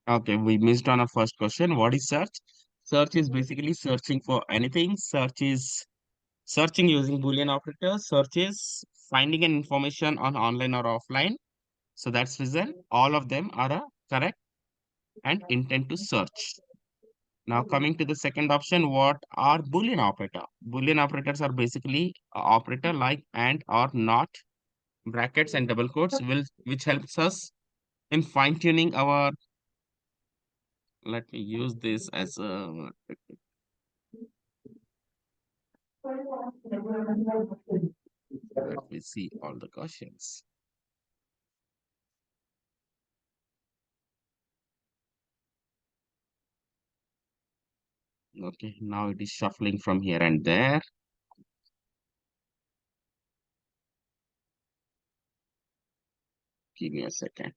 Okay, we missed on our first question. What is search? Search is basically searching for anything. Search is searching using Boolean operators. Search is finding an information on online or offline. So that's reason all of them are correct and intend to search. Now coming to the second option, what are Boolean operator? Boolean operators are basically a operator like and or not, brackets and double quotes, which helps us in fine tuning our. Let me use this as a. Let me see all the questions. Okay, now it is shuffling from here and there. Give me a second.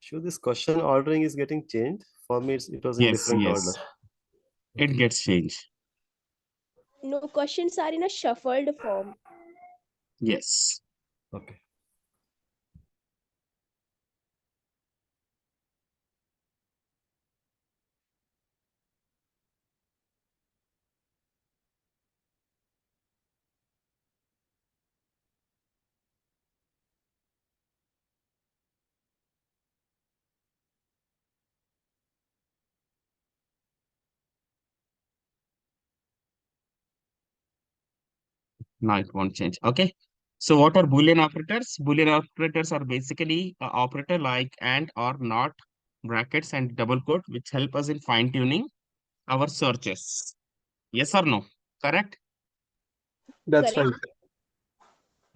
So this question ordering is getting changed. For me, it was in Yes, different yes, order. it gets changed. No, questions are in a shuffled form. Yes. Okay. Now it won't change. Okay. So what are Boolean operators? Boolean operators are basically a operator like and or not, brackets and double quote, which help us in fine tuning our searches. Yes or no? Correct? That's Correct.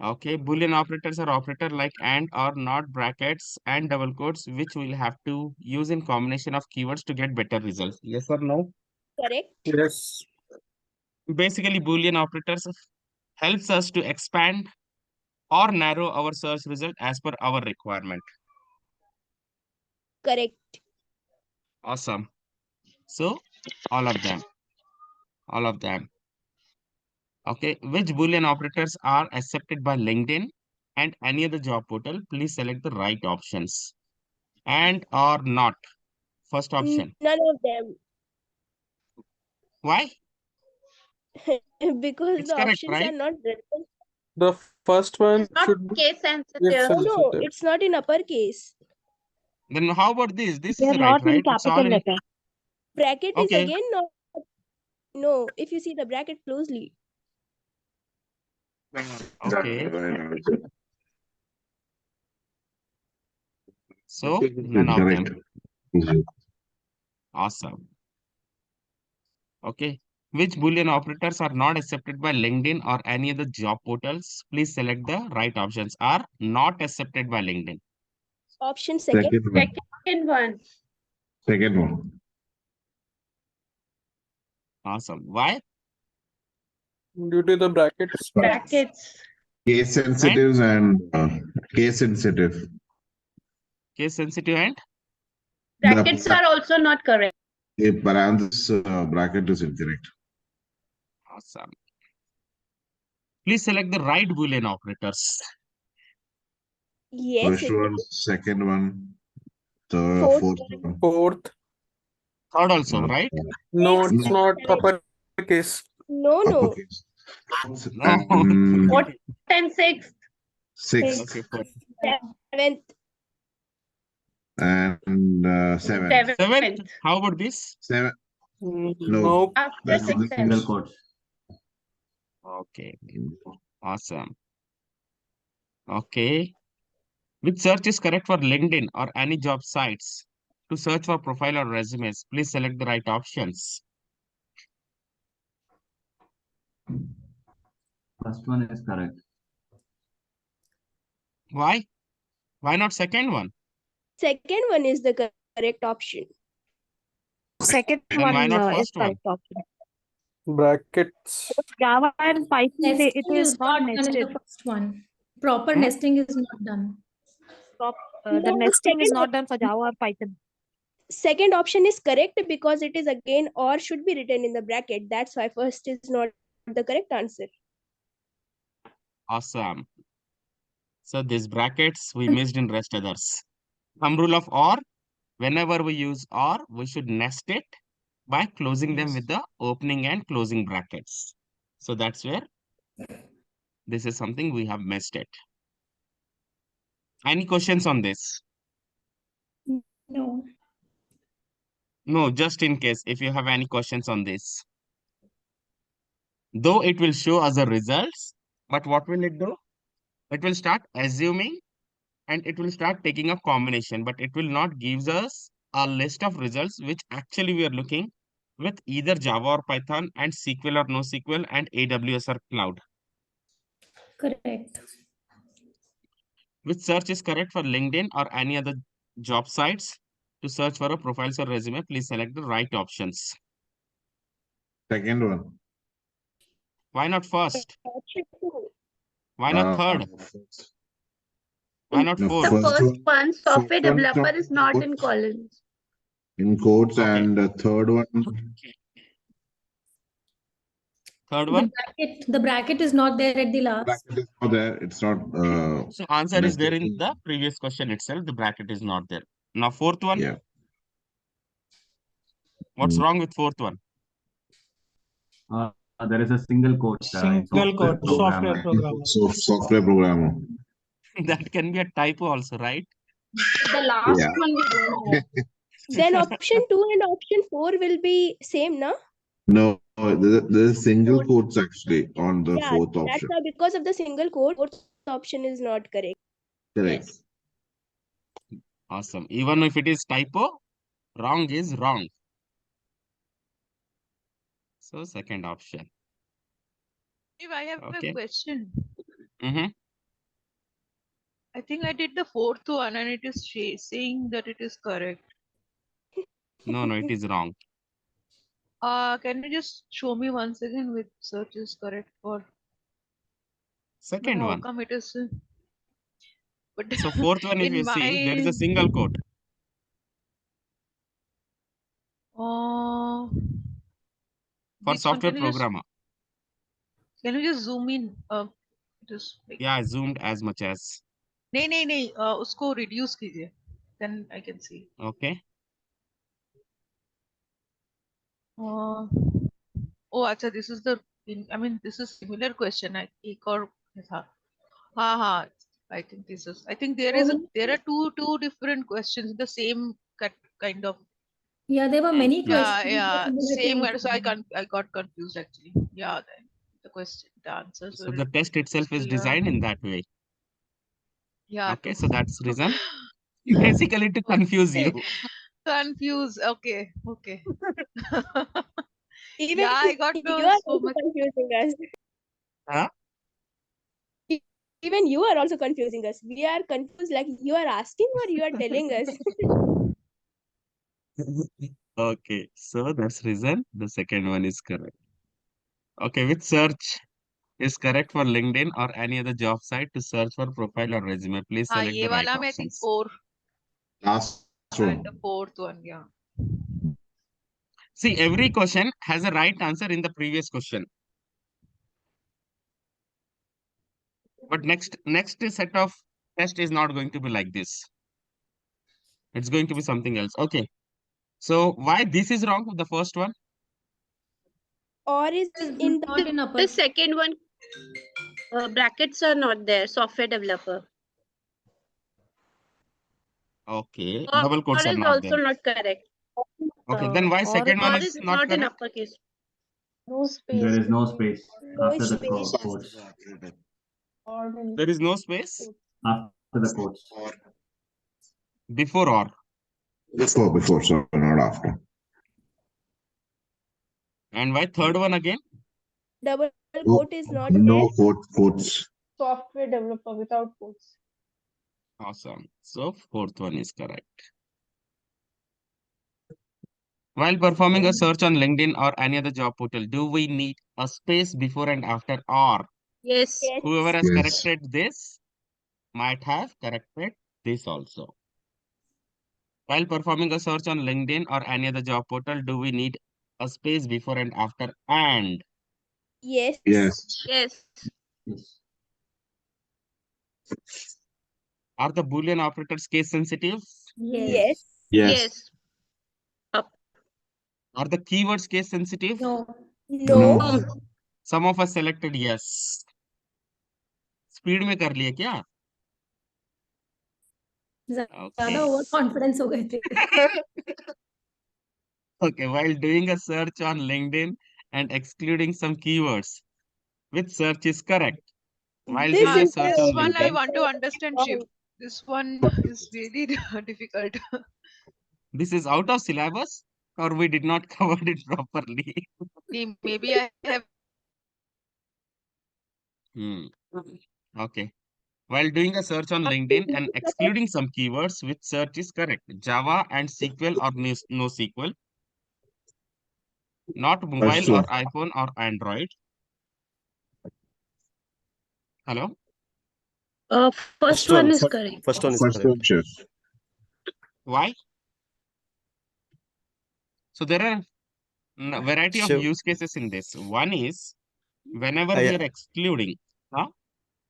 right. Okay. Boolean operators are operator like and or not, brackets and double quotes, which we'll have to use in combination of keywords to get better results. Yes or no? Correct. Yes. Basically, Boolean operators helps us to expand or narrow our search result as per our requirement. Correct. Awesome. So all of them, all of them. Okay. Which Boolean operators are accepted by LinkedIn and any other job portal? Please select the right options. And or not. First option. None of them. Why? Because It's the correct, options are right? not written. The first one Not should be case case sensitive. No, no, sensitive. it's not in uppercase. Then how about this? This They is are right, not in right? It's all capital in. letter. Bracket is Okay. again not. No, if you see the bracket closely. Okay. So none of them. Awesome. Okay. Which Boolean operators are not accepted by LinkedIn or any other job portals? Please select the right options. Are not accepted by LinkedIn. Option second. Second one. Second one. Awesome. Why? Due to the brackets. Brackets. Case sensitives and case sensitive. Case sensitive and Brackets are also not correct. A parenthesis bracket is incorrect. awesome. Please select the right Boolean operators. Yes, First it one, second one, third, Fourth fourth one. one. Fourth. Third also, right? No, Sixth, it's not seventh. uppercase. No, no. Uppercase. No. And Fourth and sixth. sixth Okay, fourth. Seventh. and seventh. Seventh. Seventh. How about this? Seven. No, Nope. After that's sixth, the seventh. single quote. Okay. Awesome. Okay. Which search is correct for LinkedIn or any job sites? To search for profile or resumes, please select the right options. First one is correct. Why? Why not second one? Second one is the correct option. Second Then why one not is first one? correct option. Brackets. Java and Python, it Nesting is is not not done in nested. the first one. Proper Hmm? nesting is not done. The No, nesting is second not done for Java or Python. second option is correct because it is again or should be written in the bracket. That's why first is not the correct answer. Awesome. So these brackets we missed in rest others. Thumb rule of OR, whenever we use OR, we should nest it by closing them with the opening and closing brackets. So that's where this is something we have missed it. Any questions on this? No. No, just in case if you have any questions on this. Though it will show us the results, but what will it do? It will start assuming and it will start taking a combination, but it will not give us a list of results which actually we are looking with either Java or Python and SQL or NoSQL and AWS or cloud. Correct. Which search is correct for LinkedIn or any other job sites? To search for a profile or resume, please select the right options. Second one. Why not first? Option 2. Why not third? Why not No, The fourth? first first one, first software one is developer not is in not in quotes. columns. In quotes, Okay. and the third one, Third The one? bracket is not there at the last. bracket is not there. It's not So answer is there in necessary. the previous question itself. The bracket is not there. Now fourth one. Yeah. What's Mm. wrong with fourth one? There is a single quote in Single software quote, software programmer. programmer. So software programmer. That can be a typo also, right? The last Yeah. one we don't have. Then option 2 and option 4 will be same, na? No, there's single quotes actually on the Yeah, fourth that's option. why because of the single quote, fourth option is not correct. Correct. Yes. Awesome. Even if it is typo, wrong is wrong. So second option. If I have Okay. a question, Mm-hmm. I think I did the fourth one and it is saying that it is correct. No, it is wrong. Can you just show me once again which search is correct for? But Second how one. come it is? But So fourth one, if in you see, there is a my single quote. uh, For which one? software programmer. Can you just zoom in? Just like Yeah, I zoomed as much as. नहीं उसको reduce कीजिए. Then I can see. Okay. Oh, अच्छा, this is the. I mean, this is similar question. एक और था. हाँ. I think this is. I think there are two different questions, the same kind of. Yeah, there were many questions. Yeah, same. Similar So I got confused actually. Yeah, the question, the answers So were. the test itself is Yeah. designed in that way. Yeah. Okay, so that's reason. Basically to confuse you. Confused. Okay. Even Yeah, I got you are so also much. confusing us. Huh? Even you are also confusing us. We are confused like you are asking or you are telling us. Okay, so that's reason the second one is correct. Okay, which search is correct for LinkedIn or any other job site to search for profile or resume? Please हाँ, select ये the right वाला में I think options. 4 Last and the one. fourth one. Yeah. See, every question has a right answer in the previous question. But next set of test is not going to be like this. It's going to be something else. Okay. So why this is wrong with the first one? Or is in the Not in upper. The second one, brackets are not there. Software developer. Okay. Or Double quotes are is not there. also not correct. Okay. Then why second Or one is is not not in correct? uppercase. no space. There is no space No after the space. quotes. There is no space After the quotes. before or. Before, so not after. And why third one again? Double No, quote is not there. no quotes. Software developer without quotes. Awesome. So fourth one is correct. While performing a search on LinkedIn or any other job portal, do we need a space before and after or? Yes. Yes. Whoever has Yes. corrected this might have corrected this also. While performing a search on LinkedIn or any other job portal, do we need a space before and after and? Yes. Yes. Yes. Yes. Are the Boolean operators case sensitive? Yes. Yes. Yes. Up. Are the keywords case sensitive? No. No. No. Some of us selected yes. Speed में कर लिए क्या? ज़्यादा Okay. Over confidence हो गए थे. Okay, while doing a search on LinkedIn and excluding some keywords, which search is correct? While This doing a is search This on one I LinkedIn, want to understand, Shiv. wrong. This one is really difficult. this is out of syllabus or we did not cover it properly. Maybe I have. Hmm. Okay. While doing a search on LinkedIn and excluding some keywords, which search is correct? Java and SQL or NoSQL? Not mobile First or one. iPhone or Android. Hello? First one is correct. First one is First correct. option. Why? So there are a variety of Shiv, use cases in this. One is whenever we I are excluding. Huh?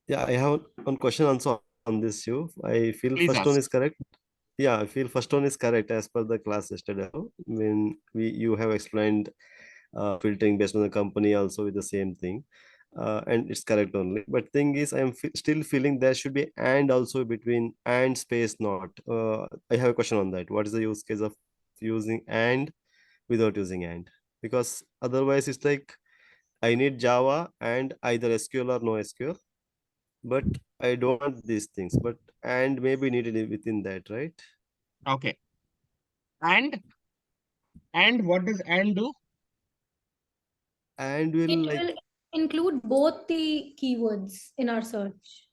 yeah, I have one question also on this, Shiv. I feel Please first one ask. is correct. Yeah, I feel first one is correct as per the class yesterday. When you have explained filtering based on the company also with the same thing, and it's correct only. But thing is, I'm still feeling there should be and also between and space not. I have a question on that. What is the use case of using and without using and? Because otherwise, it's like I need Java and either SQL or no SQL, but I don't want these things. But and maybe needed within that, right? Okay. And what does and do? And will It like will include both the keywords in our search.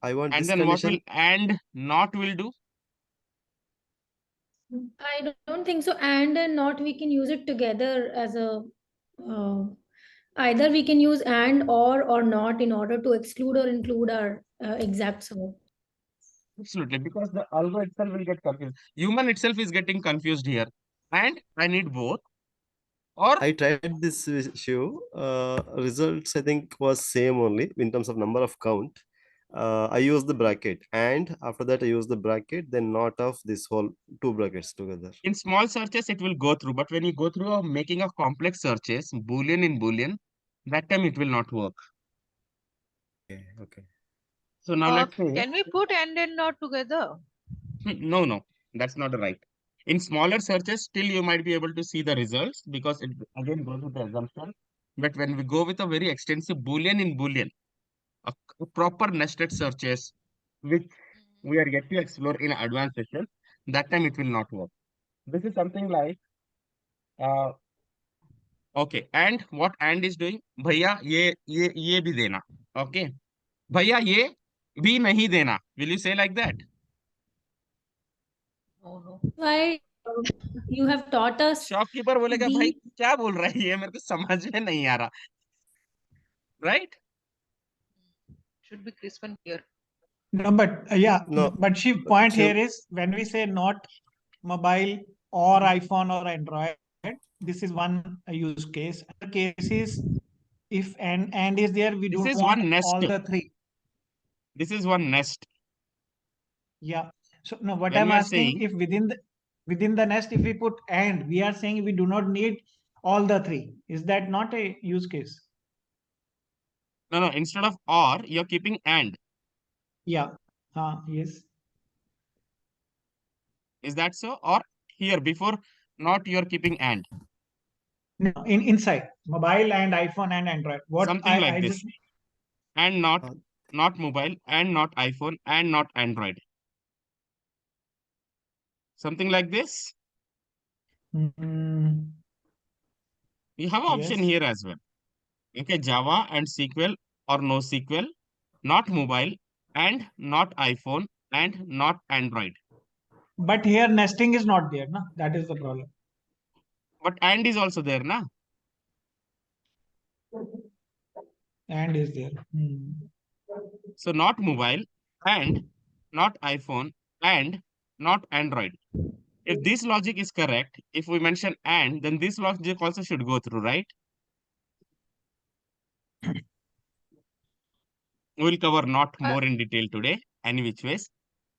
I want And this then what will condition. and not will do? I don't think so. And not, we can use it together as a either we can use and or not in order to exclude or include our exact sort. Absolutely, because the algo itself will get confused. Human itself is getting confused here. And I need both. Or I tried this issue. Results I think was same only in terms of number of count. I used the bracket and after that I used the bracket, then not of this whole two brackets together. in small searches, it will go through. But when you go through making a complex searches, Boolean in Boolean, that time it will not work. Okay, okay. So now let's say, Can we put and not together? no, that's not right. In smaller searches, still you might be able to see the results because it again goes with the assumption. But when we go with a very extensive Boolean in Boolean, a proper nested searches, which we are yet to explore in advanced session, that time it will not work. This is something like, uh, okay, and what and is doing? भैया ये भी देना. Okay. भैया ये भी नहीं देना. Will you say like that? No. Why you have taught us shopkeeper बोलेगा भाई the क्या बोल रहा है ये मेरे को समझ में नहीं आ रहा. Right? Should be crisp and clear. No, but yeah, No, but Shiv, point Shiv, here is when we say not mobile or iPhone or Android, this is one use case. Other case is if and is there, we This don't is want one nest. all the three. This is one nest. Yeah. So no, what When I'm we are asking, saying, if within the nest, if we put and, we are saying we do not need all the three. Is that not a use case? no, instead of or, you're keeping and. Yeah. Yes. Is that so? Or here before not you're keeping and. No, inside mobile and iPhone and Android. What Something like I this. just And uh, not mobile, and not iPhone, and not Android. Something like this. mm, You have an option yes. here as well. Okay, Java and SQL or NoSQL, not mobile, and not iPhone, and not Android. But here nesting is not there, no? That is the problem. But and is also there, na? And is there. So not mobile and not iPhone and not Android. If this logic is correct, if we mention and, then this logic also should go through, right? We'll cover not more in detail today, any which ways.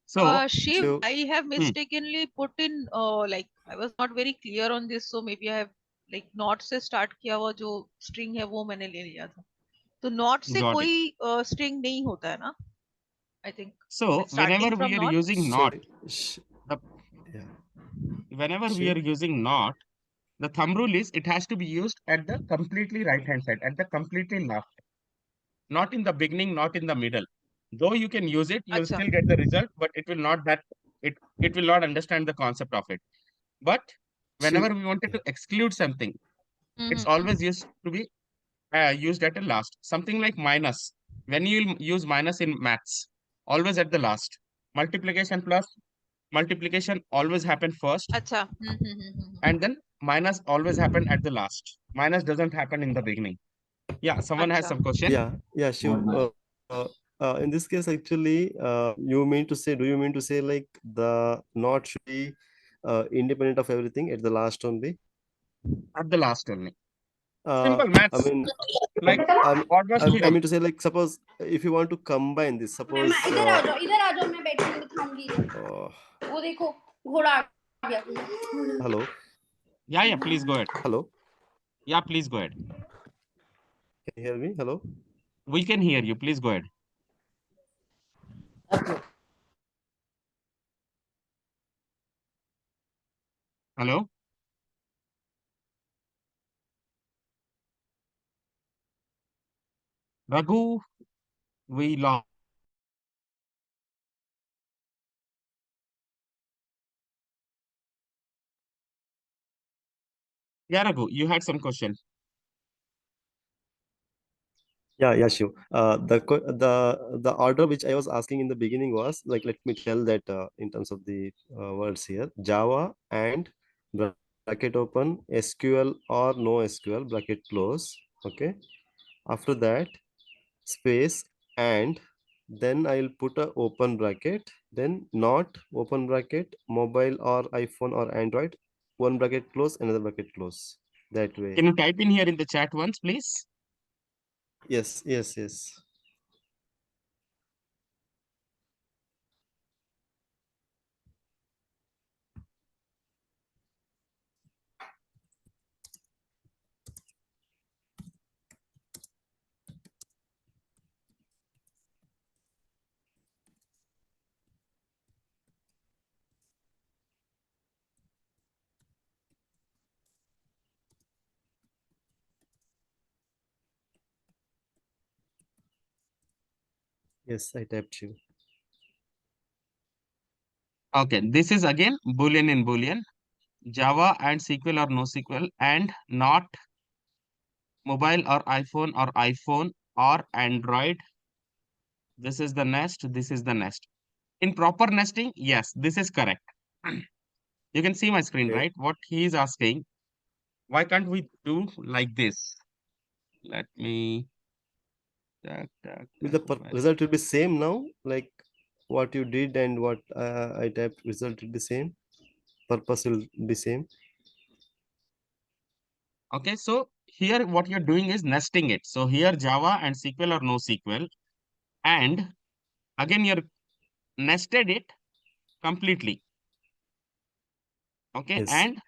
So, Shiv, So I have mistakenly put in like I was not very clear on this, so maybe I have like not से start किया हुआ जो string है वो मैंने ले लिया था. तो not से got it. कोई string नहीं होता है ना? I think So, starting whenever from we are not. using so not, the yeah. whenever we Shiv? are using not, the thumb rule is it has to be used at the completely right hand side, at the completely left, not in the beginning, not in the middle. Though you can use it, you'll अच्छा. still get the result, but it will not that it will not understand the concept of it. But Shiv, whenever we wanted yeah. to exclude something, it's Mm-hmm. always used to be used at the last. Something like minus. When you use minus in maths, always at the last. Multiplication plus multiplication always happen first, अच्छा. Mm-hmm. and then minus always happen at the last. Minus doesn't happen in the beginning. Yeah, someone has अच्छा. some question. Yeah, Shiv. In this case, actually, you mean to say, do you mean to say like the not should be independent of everything at the last only? At the last only. I Simple maths. mean, Like Order's I theorem. mean to say like suppose if you want to combine this, suppose. इधर आ जाओ मैं बैठी हूँ दिखाऊंगी वो देखो घोड़ा आ गया Hello. Yeah, please go ahead. Hello. Yeah, please go ahead. Can you hear me? Hello. We can hear you. Please go ahead. Hello? Raghu, we lost. Yeah, Raghu, you had some question. Yeah, sure. The order which I was asking in the beginning was like, let me tell that in terms of the words here, Java and bracket open, SQL or no SQL bracket close. Okay. After that, space and then I'll put a open bracket, then not open bracket, mobile or iPhone or Android, one bracket close, another bracket close. That way. Can you type in here in the chat once, please? Yes. Yes, I tapped you. Okay, this is again Boolean in Boolean. Java and SQL or no SQL and not mobile or iPhone or Android. This is the nest. This is the nest. In proper nesting, yes, this is correct. You can see my screen, Okay. right? What he is asking, why can't we do like this? Let me Will the result will be same now, like what you did and what I typed, result will be same, purpose will be same. Okay, so here what you're doing is nesting it. So here Java and SQL or no SQL, and again you're nested it completely. Okay, Yes. and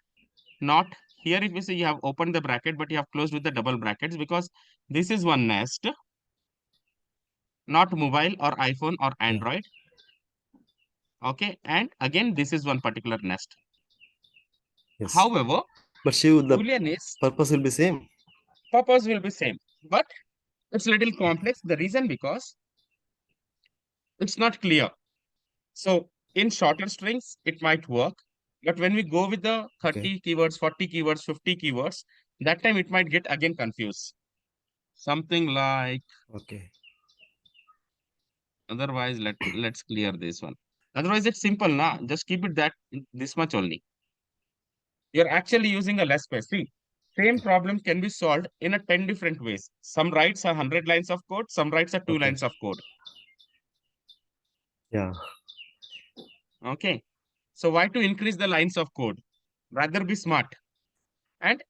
not here if you see you have opened the bracket, but you have closed with the double brackets because this is one nest, not mobile or iPhone or Android. Okay, and again this is one particular nest. Yes. However, But Shiv, the Boolean is purpose will be same. purpose will be same, but it's a little complex. The reason because it's not clear. So in shorter strings, it might work. But when we go with the 30 keywords, 40 keywords, 50 keywords, that time it might get again confused. Something like, Okay. otherwise, let's clear this one. Otherwise, it's simple, na? Just keep it that this much only. You're actually using a less space. See, same problem can be solved in a 10 different ways. Some writes are 100 lines of code, some writes are 2 Okay. lines of code. Yeah. Okay. So why to increase the lines of code? Rather be smart and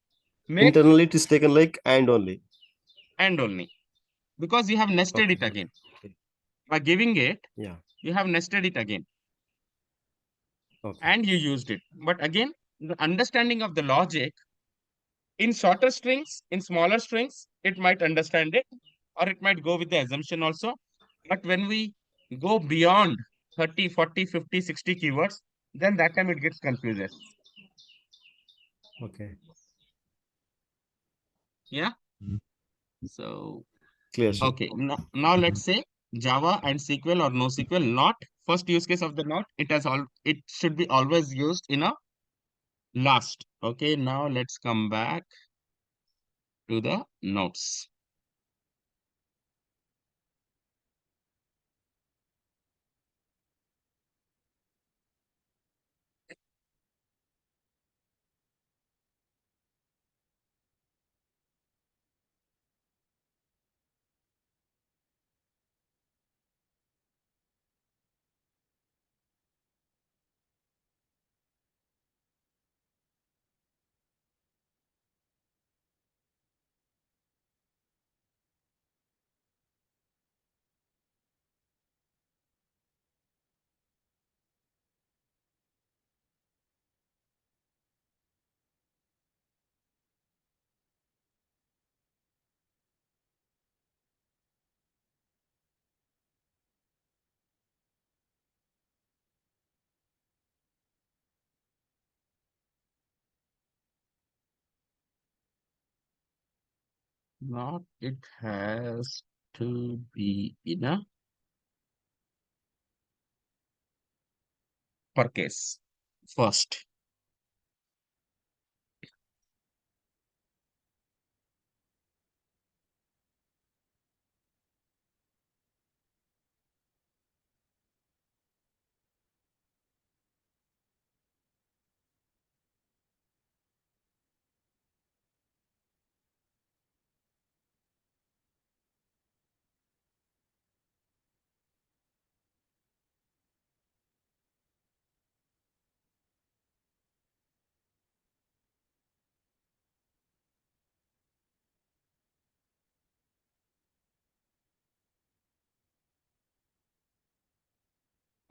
make Internally, it is taken like and only. and only. Because you have nested Okay. it again. Okay. By giving it, Yeah. you have nested it again. Okay. And you used it. But again, the understanding of the logic in shorter strings, in smaller strings, it might understand it, or it might go with the assumption also. But when we go beyond 30, 40, 50, 60 keywords, then that time it gets confused. Okay. Yeah. So, Clear, sir. okay. Now let's say Java and SQL or NoSQL, not first use case of the not. It should be always used in a last. Okay. Now let's come back to the notes. Not it has to be in a per case first.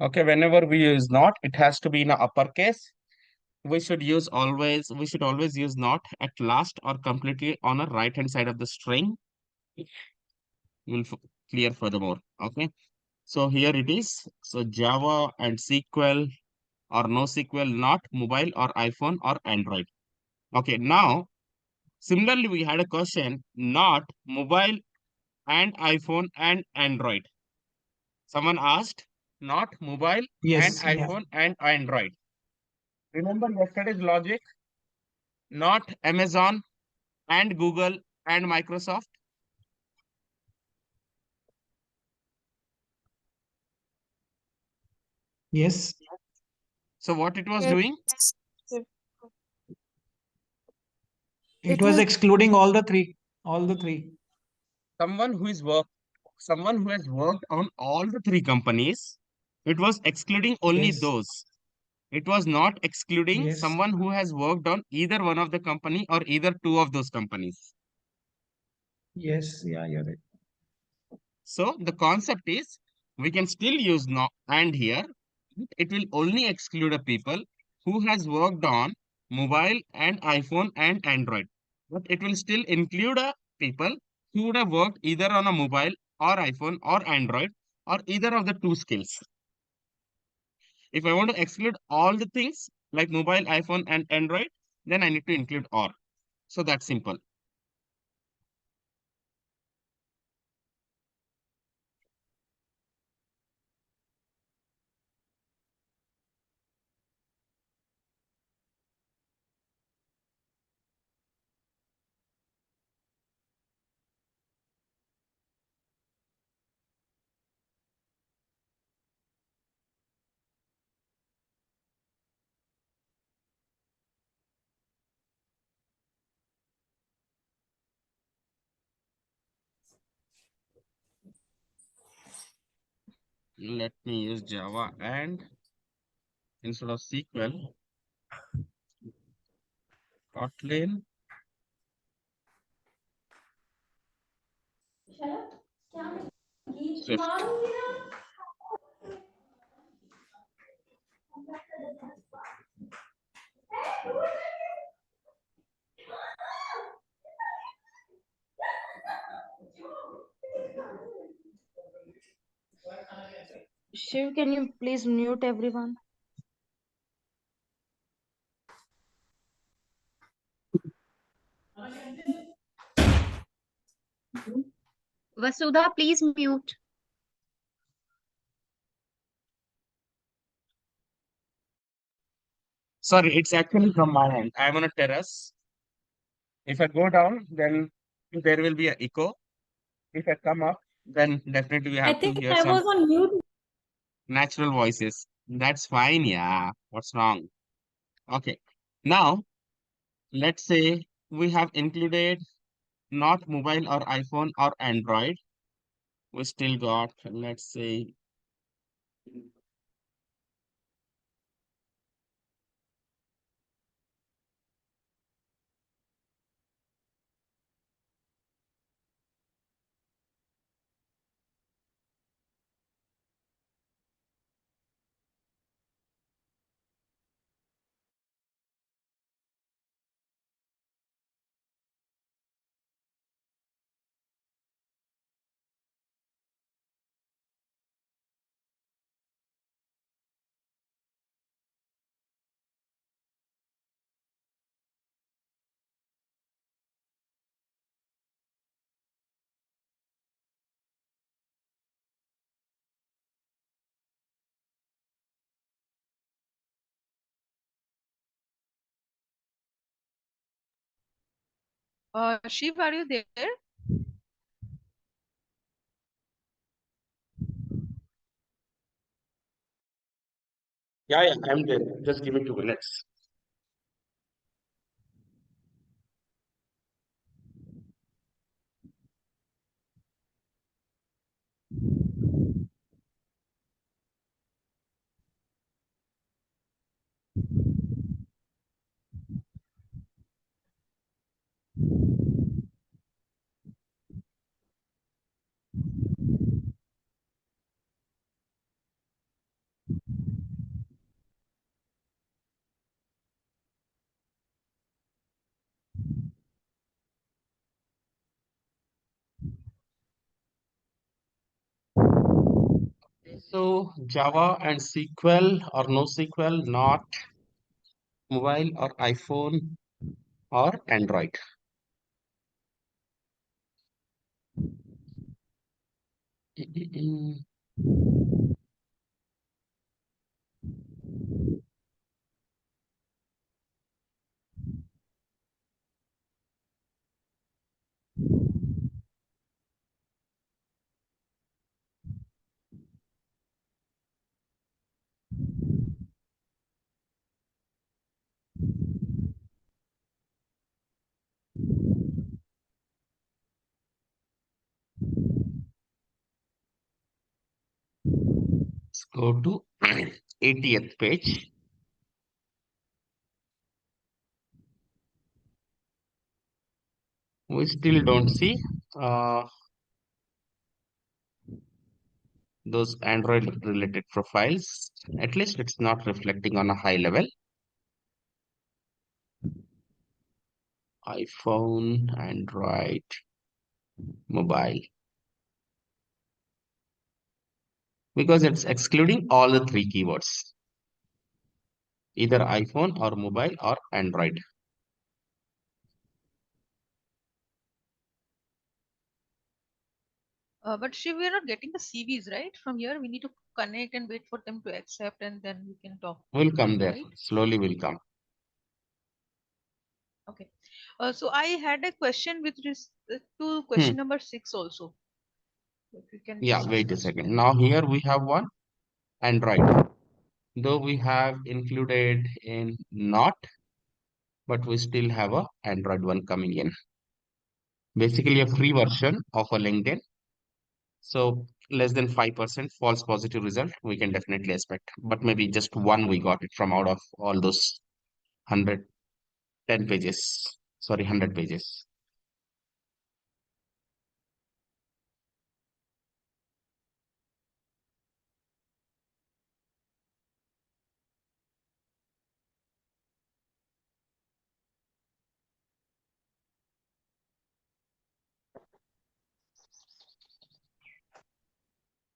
Okay, whenever we use not, it has to be in a uppercase. We should always use not at last or completely on a right hand side of the string. We'll clear furthermore. Okay. So here it is. So Java and SQL or NoSQL, not mobile or iPhone or Android. Okay. Now, similarly, we had a question, not mobile and iPhone and Android. Someone asked, not mobile and Yes, yeah. iPhone and Android. Remember yesterday's logic, not Amazon and Google and Microsoft. Yes. So what it was doing? It was excluding all the three. All the three. Someone who has worked on all the three companies, it was excluding only Yes. those. It was not excluding Yes. someone who has worked on either one of the company or either two of those companies. Yes. Yeah, you're right. So the concept is we can still use not and here. It will only exclude a people who has worked on mobile and iPhone and Android. But it will still include a people who would have worked either on a mobile or iPhone or Android or either of the two skills. If I want to exclude all the things like mobile, iPhone, and Android, then I need to include or. So that's simple. Let me use Java and instead of SQL, Kotlin. Swift. Shiv, can you please mute everyone? Vasudha, please mute. Sorry, it's actually from my end. I'm on a terrace. If I go down, then there will be an echo. If I come up, then definitely we I have to think hear I some was on mute. natural voices. That's fine. Yeah. What's wrong? Okay. Now, let's say we have included not mobile or iPhone or Android. We still got, let's say, Shiv, are you there? yeah, I'm there. Just give me 2 minutes. So Java and SQL or NoSQL, not mobile or iPhone or Android. Let's go to 80th page. We still don't see those Android related profiles. At least it's not reflecting on a high level. iPhone, Android, mobile. Because it's excluding all the three keywords. Either iPhone or mobile or Android. But Shiv, we are not getting the CVs, right? From here, we need to connect and wait for them to accept, and then we can talk. We'll come there. Right? Slowly will come. Okay. So I had a question with respect to question number 6 also. If you can Yeah, just wait a explain. second. Now here we have one Android. Though we have included in not, but we still have a Android one coming in. Basically a free version of a LinkedIn. So less than 5% false positive result, we can definitely expect. But maybe just one we got it from out of all those 110 pages. Sorry, 100 pages.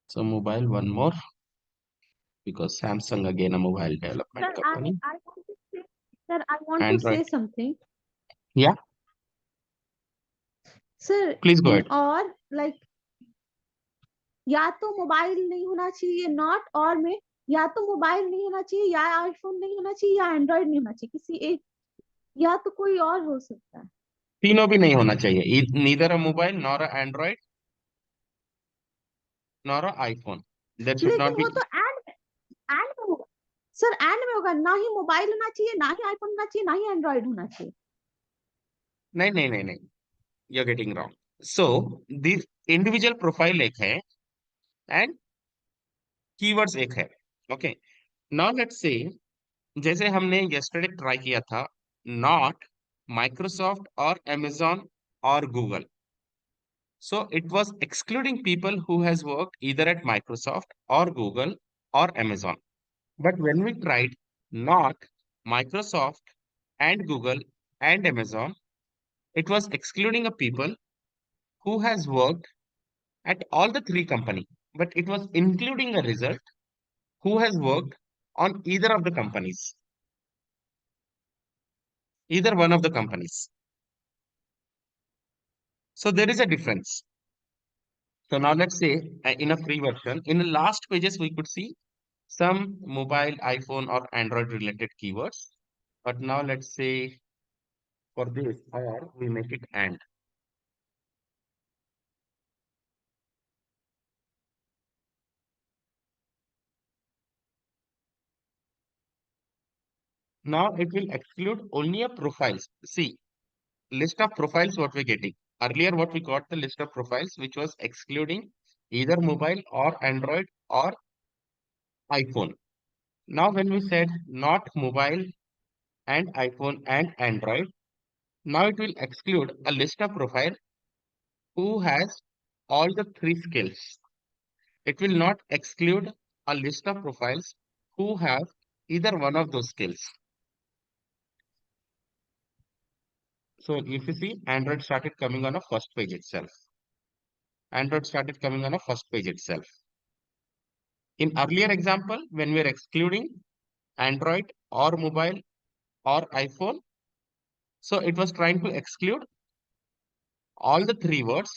So mobile, one more, because Samsung again a mobile development Sir, company. I want to say, sir, I want to Android. say something. Yeah, Sir, please go in ahead. और like या तो mobile नहीं होना चाहिए not और में या तो मोबाइल नहीं होना चाहिए या आईफोन नहीं होना चाहिए या एंड्रॉइड नहीं होना चाहिए किसी एक या तो कोई और हो सकता है तीनों भी नहीं होना चाहिए, neither a mobile nor a Android nor a iPhone. There should लेकिन not be. वो तो एंड में होगा सर एंड में होगा ना ही मोबाइल होना चाहिए ना ही आईफोन होना चाहिए ना ही एंड्रॉइड होना चाहिए नहीं नहीं नहीं नहीं, you're getting wrong. So the individual profile एक है and keywords एक है. Okay. Now let's say जैसे हमने yesterday ट्राई किया था, not Microsoft और Amazon और Google. So it was excluding people who has worked either at Microsoft or Google or Amazon. But when we tried not Microsoft and Google and Amazon, it was excluding a people who has worked at all the three company, but it was including a result who has worked on either of the companies, either one of the companies. So there is a difference. So now let's say in a free version, in the last pages, we could see some mobile, iPhone or Android related keywords. But now let's say for this, or we make it and. Now it will exclude only a profiles. See, list of profiles what we're getting. Earlier what we got the list of profiles which was excluding either mobile or Android or iPhone. Now when we said not mobile and iPhone and Android, now it will exclude a list of profile who has all the three skills. It will not exclude a list of profiles who have either one of those skills. So if you see, Android started coming on a first page itself. Android started coming on a first page itself. In earlier example, when we are excluding Android or mobile or iPhone, so it was trying to exclude all the three words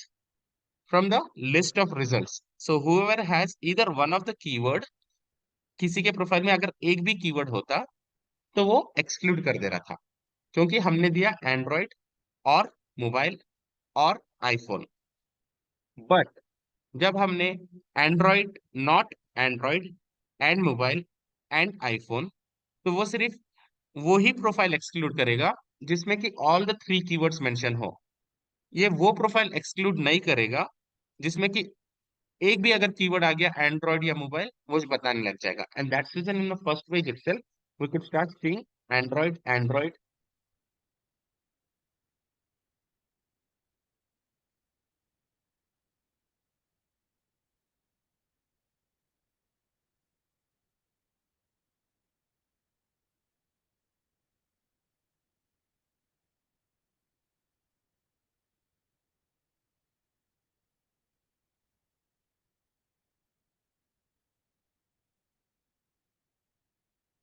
from the list of results. So whoever has either one of the keyword, किसी के profile में अगर एक भी keyword होता तो वो exclude कर दे रहा था, क्योंकि हमने दिया एंड्रॉइड और मोबाइल और आईफोन. बट जब हमने Android, not Android and mobile and iPhone, तो वो सिर्फ वो ही प्रोफाइल एक्सक्लूड करेगा जिसमें कि all the three keywords mention हो. ये वो प्रोफाइल एक्सक्लूड नहीं करेगा जिसमें कि एक भी अगर कीवर्ड आ गया एंड्रॉइड या मोबाइल, वो बताने लग जाएगा. And that's reason in the first page itself we could start seeing Android, Android.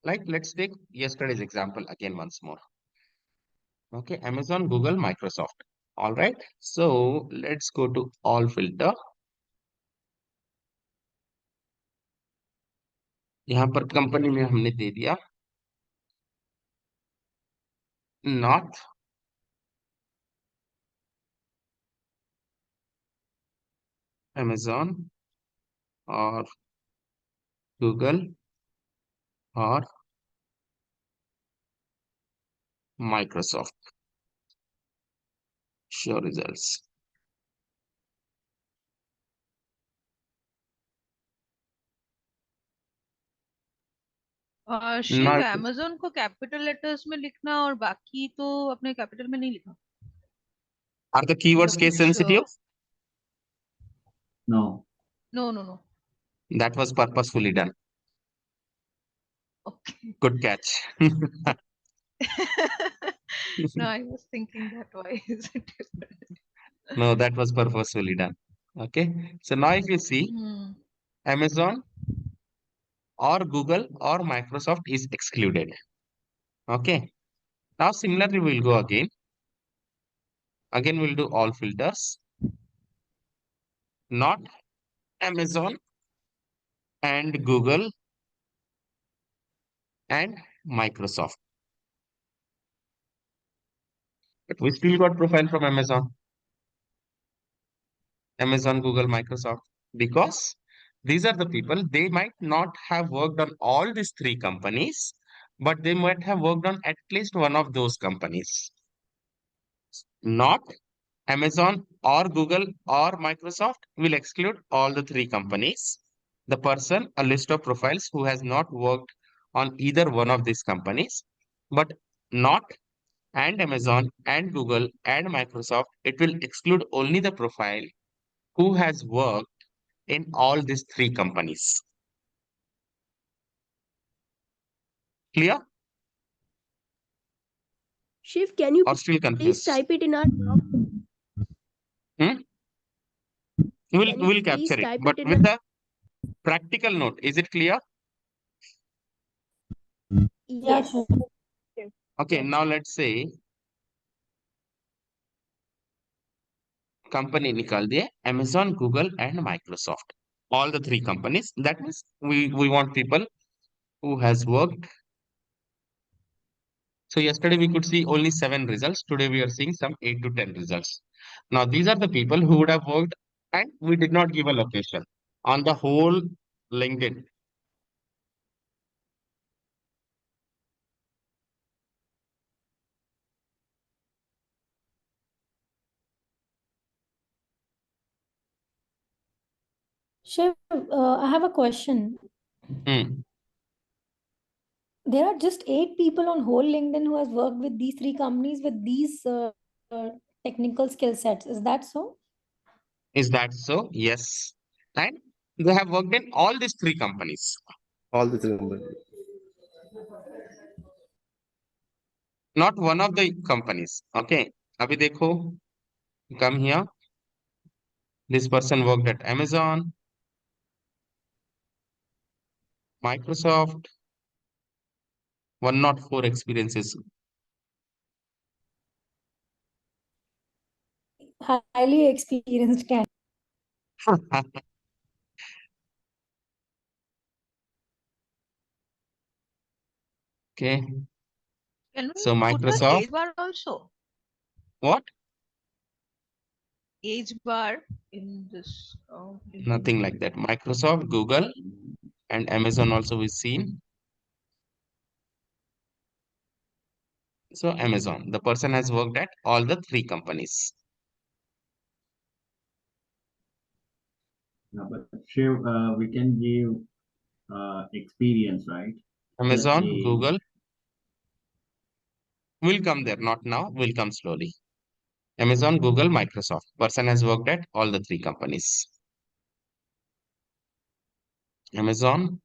Like let's take yesterday's example again once more. Okay, Amazon, Google, Microsoft. All right, so let's go to all filter. यहाँ पर company में हमने दे दिया not Amazon और Google और Microsoft. Show results. शिव Now, Amazon को कैपिटल लेटर्स में लिखना और बाकी तो अपने कैपिटल में नहीं लिखा are the keywords मतलब case कुछ sensitive? No. no. That was purposefully done. Okay. Good catch. No, I was thinking that why is it different? No, that was purposefully done. Okay. So now if you see Amazon or Google or Microsoft is excluded. Okay. Now similarly we'll go again. Again we'll do all filters. Not Amazon and Google and Microsoft. But we still got profile from Amazon, Google, Microsoft, because these are the people, they might not have worked on all these three companies, but they might have worked on at least one of those companies. Not Amazon or Google or Microsoft will exclude all the three companies. The person, a list of profiles who has not worked on either one of these companies, but not and Amazon and Google and Microsoft, it will exclude only the profile who has worked in all these three companies. Clear? Shiv, can you Or still please confused? type it in our doc? Hmm? We'll Can you capture please it, type but it in with a... the practical note. Is it clear? Yeah, Yes. sure. Okay, now let's say company निकाल दिए Amazon, Google and Microsoft. All the three companies. That means we want people who has worked. So yesterday we could see only 7 results. Today we are seeing some 8 to 10 results. Now these are the people who would have worked and we did not give a location on the whole LinkedIn. Shiv, I have a question. There are just 8 people on whole LinkedIn who has worked with these 3 companies with these technical skill sets. Is that so? Is that so? Yes. And they have worked in all these 3 companies. All the three companies. Not one of the companies. Okay. Abhi dekho. Come here. This person worked at Amazon, Microsoft, 104 experiences. Highly experienced candidate. Okay. Can So we put the Microsoft, age bar also? what? Age bar in this Nothing like that. Microsoft, Google, and Amazon also is seen. So Amazon, the person has worked at all the 3 companies. No, but Shiv, we can give experience, right? The Amazon, age. Google. Will come there, not now, will come slowly. Amazon, Google, Microsoft. Person has worked at all the 3 companies. Amazon,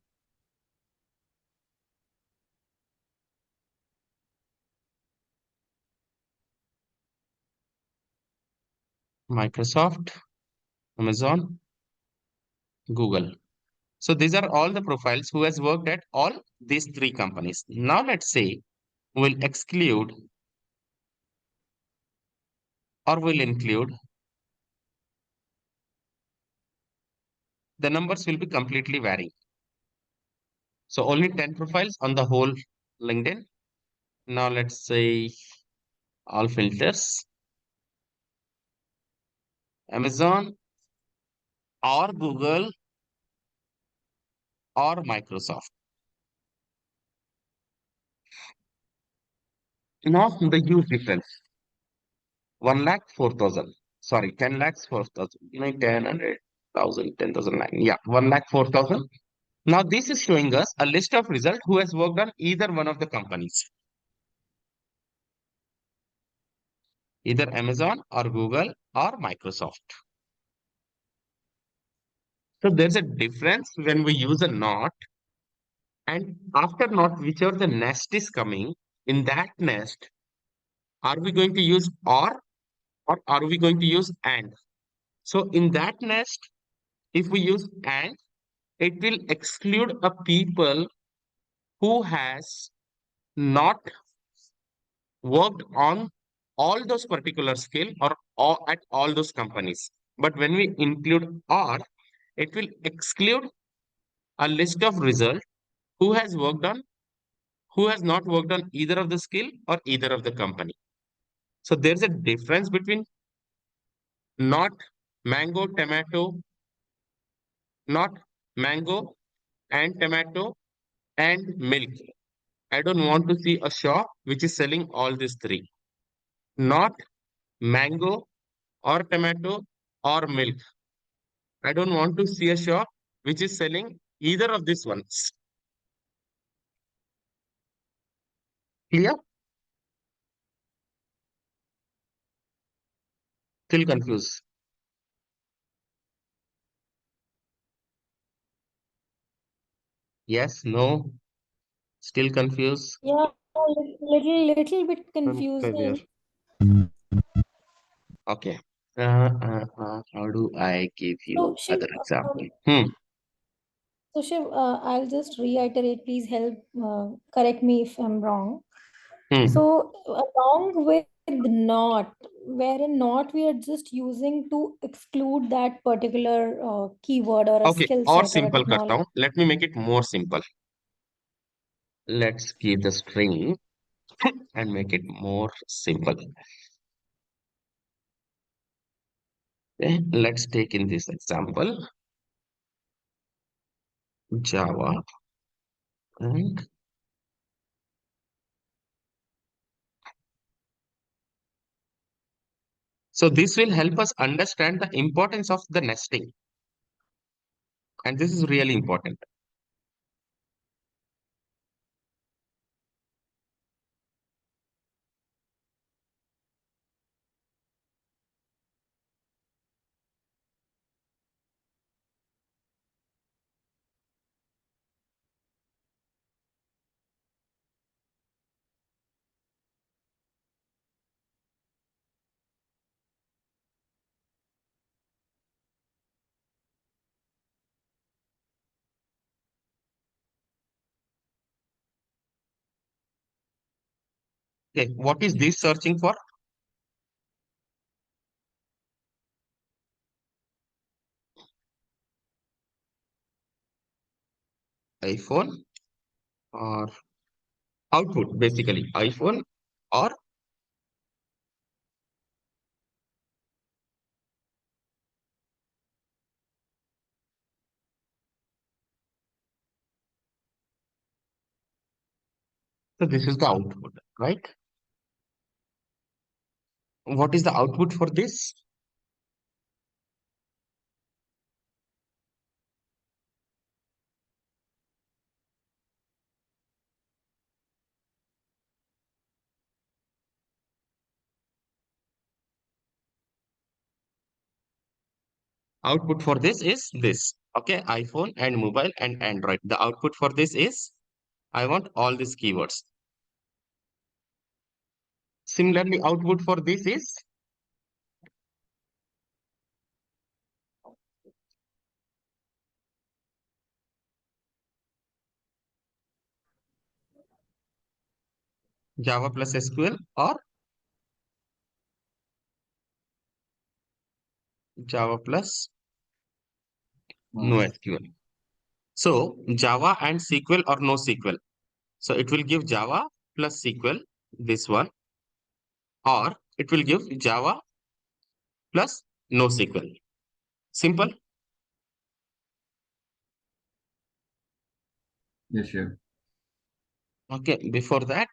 Microsoft, Amazon, Google. So these are all the profiles who has worked at all these 3 companies. Now let's say we'll exclude or will include. The numbers will be completely varying. So only 10 profiles on the whole LinkedIn. Now let's say all filters. Amazon or Google or Microsoft. Now the huge difference. 1,04,000. Sorry, 10 lakhs 4,000. 10, 100,000, 10,000. Yeah, 1,04,000 Now this is showing us a list of results who has worked on either one of the companies, either Amazon or Google or Microsoft. So there's a difference when we use a not, and after not, whichever the nest is coming, in that nest, are we going to use or are we going to use and? So in that nest, if we use and, it will exclude a people who has not worked on all those particular skill or at all those companies. But when we include or, it will exclude a list of results who has worked on, who has not worked on either of the skill or either of the company. So there's a difference between not mango, tomato, not mango and tomato and milk. I don't want to see a shop which is selling all these three. Not mango or tomato or milk. I don't want to see a shop which is selling either of these ones. Clear? Still confused? Yes, no, still confused? Yeah, little bit I'm clear. confusing. Okay. How do I give So you Shiv, other example? Hmm. so Shiv, I'll just reiterate. Please help correct me if I'm wrong. Hmm. So along with not, wherein not we are just using to exclude that particular keyword or a Okay, skill or set or a simple karta technology. hu. Let me make it more simple. Let's keep the string and make it more simple. Okay, let's take in this example Java and so this will help us understand the importance of the nesting, and this is really important. Okay, what is this searching for? iPhone or output, basically iPhone or so this is the output, right? What is the output for this? Output for this is this. Okay, iPhone and mobile and Android. The output for this is I want all these keywords. Similarly, output for this is Java plus SQL or Java plus no SQL. So Java and SQL or no SQL. So it will give Java plus SQL, this one, or it will give Java plus no SQL. Simple. Yes, sure. Okay, before that,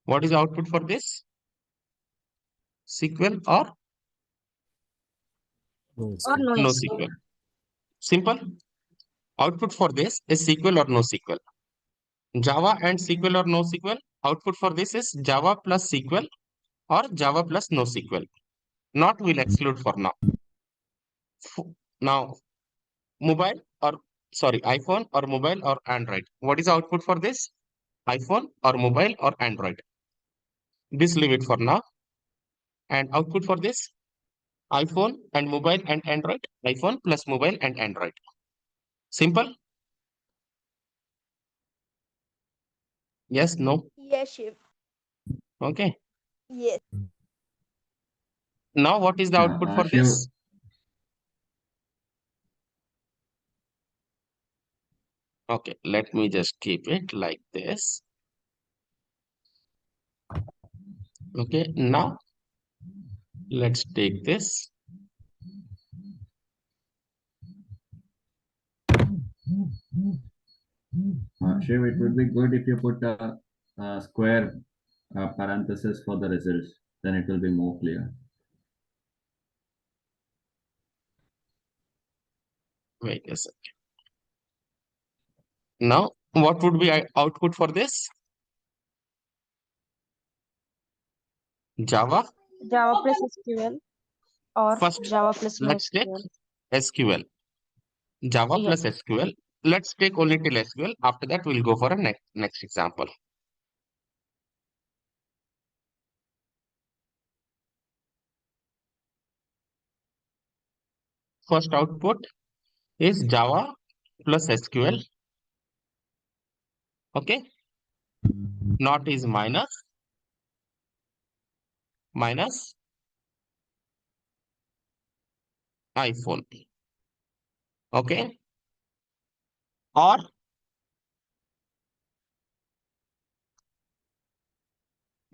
what is the output for this? SQL or Or no no SQL. SQL. Simple. Output for this is SQL or no SQL. Java and SQL or no SQL. Output for this is Java plus SQL or Java plus no SQL. Not will exclude for now. Now, mobile or sorry, iPhone or mobile or Android. What is the output for this? iPhone or mobile or Android. This leave it for now. And output for this? iPhone and mobile and Android. iPhone plus mobile and Android. Simple? Yes, no? Yes, Shiv. Okay. Yes. Now what is the output for Shiv, this? Okay, let me just keep it like this. Okay, now let's take this. Shiv, it would be good if you put a square parenthesis for the results. Then it will be more clear. Wait a second. Now, what would be output for this? Java. Java plus SQL or First, Java plus let's take NoSQL. SQL. Java Yes. plus SQL. Let's take only till SQL. After that, we'll go for a next example. First output is Java plus SQL. Okay. Not is minus iPhone. Okay. Or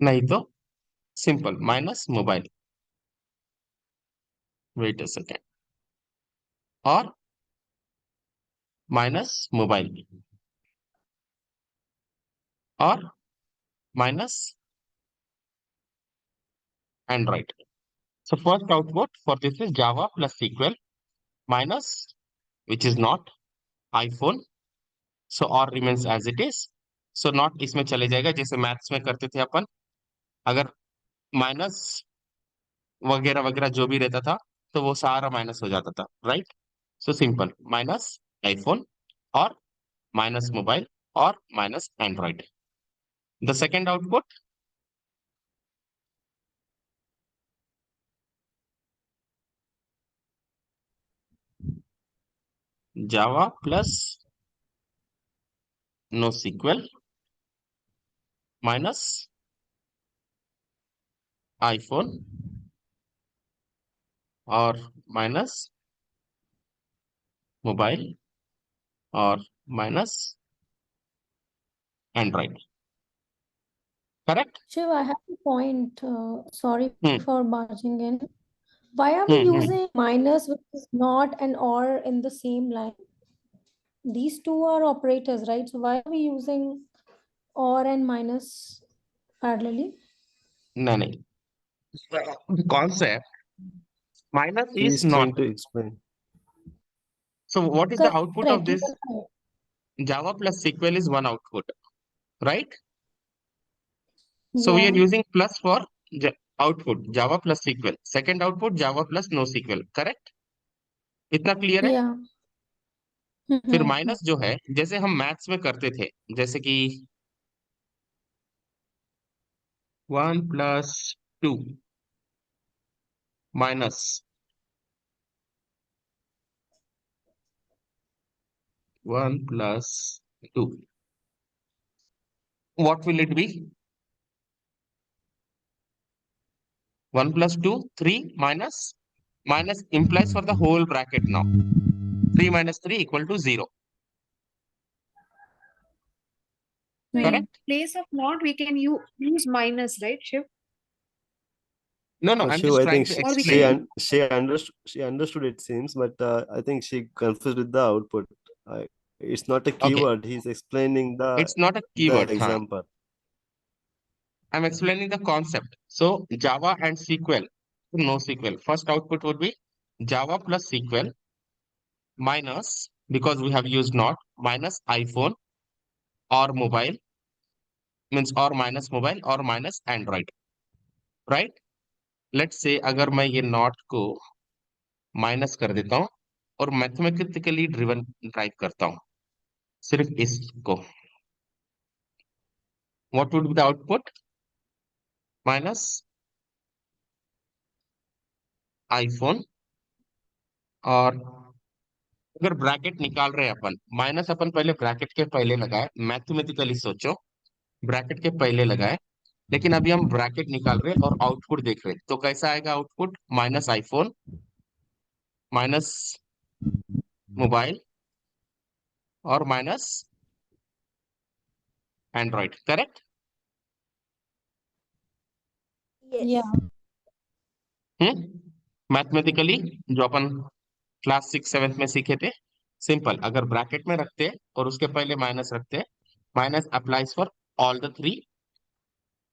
नहीं तो simple minus mobile. Wait a second. Or minus mobile. Or minus Android. So first output for this is Java plus SQL minus, which is not iPhone. So or remains as it is. So not इसमें चले जाएगा जैसे maths में करते थे अपन. अगर minus वगैरह वगैरह जो भी रहता था तो वो सारा माइनस हो जाता था, right? So simple minus iPhone और minus mobile or minus Android. The second output, Java plus NoSQL minus iPhone or minus mobile or minus Android. Correct? Shiv, I have a point. Sorry Hmm. for barging in. Why are we using minus, which is not and or in the same line? These two are operators, right? So why are we using or and minus parallelly? No, no. The concept minus is He's not. trying to explain. So what is the output of Correct, you this? are right. Java plus SQL is one output, right? So we are Yeah. using plus for output Java plus SQL. Second output Java plus NoSQL. Correct? इतना clear है? Yeah. फिर minus जो है जैसे हम maths में करते थे, जैसे कि 1 plus 2 minus 1 plus 2. What will it be? 1 plus 2, 3 minus implies for the whole bracket now. 3 minus 3 equal to 0. So in Correct? place of not, we can use minus, right, Shiv? No, I'm Shiv, just I trying think to Or we explain. she understood it seems, but I think she confused with the output. It's not a Okay, keyword. He's explaining it's not a the keyword. Huh? example. I'm explaining the concept. So Java and SQL, NoSQL. First output would be Java plus SQL minus, because we have used not, minus iPhone or mobile, means or minus mobile or minus Android, right? Let's say अगर मैं ये not को minus कर देता हूँ और mathematically driven type करता हूँ सिर्फ इसको, what would be the output? Minus iPhone, और अगर ब्रैकेट निकाल रहे हैं अपन, माइनस अपन पहले ब्रैकेट के पहले लगाए, मैथमेटिकली सोचो, ब्रैकेट के पहले लगाए, लेकिन अभी हम ब्रैकेट निकाल रहे हैं और आउटपुट देख रहे हैं, तो कैसा आएगा output? Minus iPhone minus mobile और minus Android, correct? Yes. Mathematically जो अपन क्लास 6 7 में सीखे थे, सिंपल, अगर ब्रैकेट में रखते और उसके पहले माइनस रखते, minus applies for all the three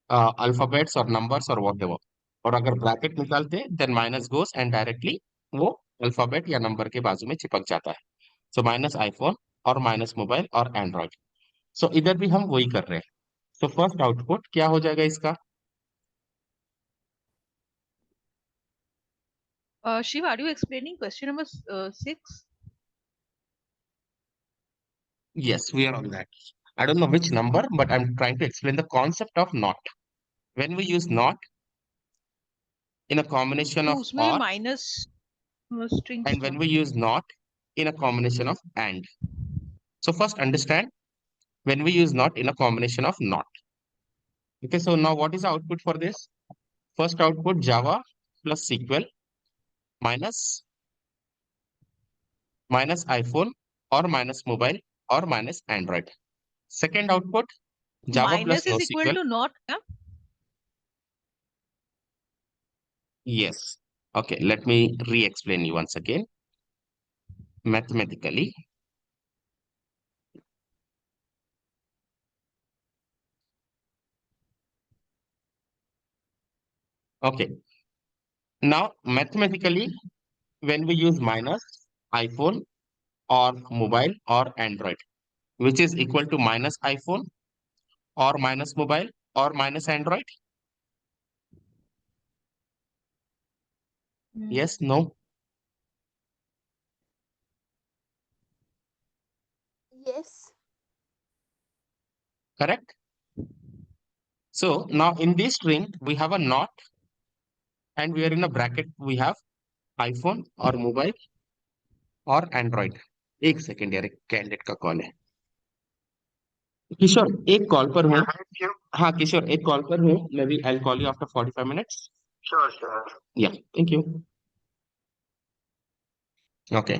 alphabets और नंबर्स और व्हाटएवर, और अगर ब्रैकेट निकालते then minus goes and directly वो अल्फाबेट या नंबर के बाजू में चिपक जाता है। सो माइनस आईफोन और माइनस मोबाइल और एंड्रॉइड। सो इधर भी हम वही कर रहे हैं। तो फर्स्ट आउटपुट क्या हो जाएगा इसका? Shiv, are you explaining question number 6? Yes, we are on that. I don't know which number, but I'm trying to explain the concept of not. When we use not in a combination तो of उसमें भी or, minus strings and था। when we use not in a combination of and. So first understand when we use not in a combination of not. Okay, so now what is the output for this? First output Java plus SQL minus iPhone or minus mobile or minus Android. Second output Java plus minus is equal NoSQL. To not क्या? Yes. Okay, let me re-explain you once again. Mathematically, okay. Now mathematically, when we use minus iPhone or mobile or Android, which is equal to minus iPhone or minus mobile or minus Android? Yes, no, Yes. correct? So now in this string, we have a not, and we are in a bracket, we have iPhone or mobile और Android. एक second यार, एक candidate का call है। किशोर एक call पर हूँ। हाँ किशोर एक कॉल पर हूँ, मैं भी I call you after 45 minutes. Sure. या thank you. Okay,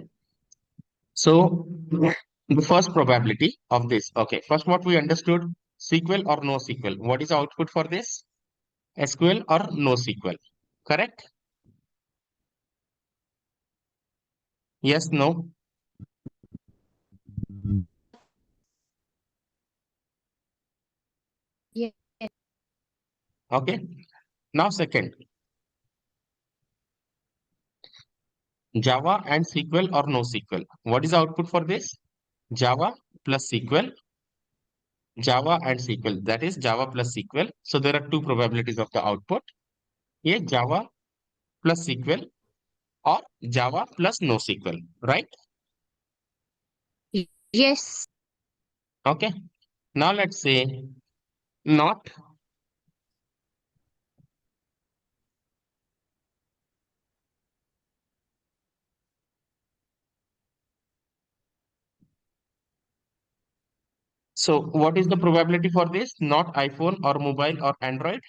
so the first probability of this, okay, first what we understood, SQL or no SQL, what is the output for this? SQL or no SQL, correct? Yes, no? Yes. Okay, now second, Java and SQL or no SQL, what is the output for this? Java plus SQL, Java and SQL, that is Java plus SQL. So there are two probabilities of the output. ये Java plus SQL or Java plus no SQL, right? Yes. Okay. Now let's say not. So what is the probability for this? Not iPhone or mobile or Android?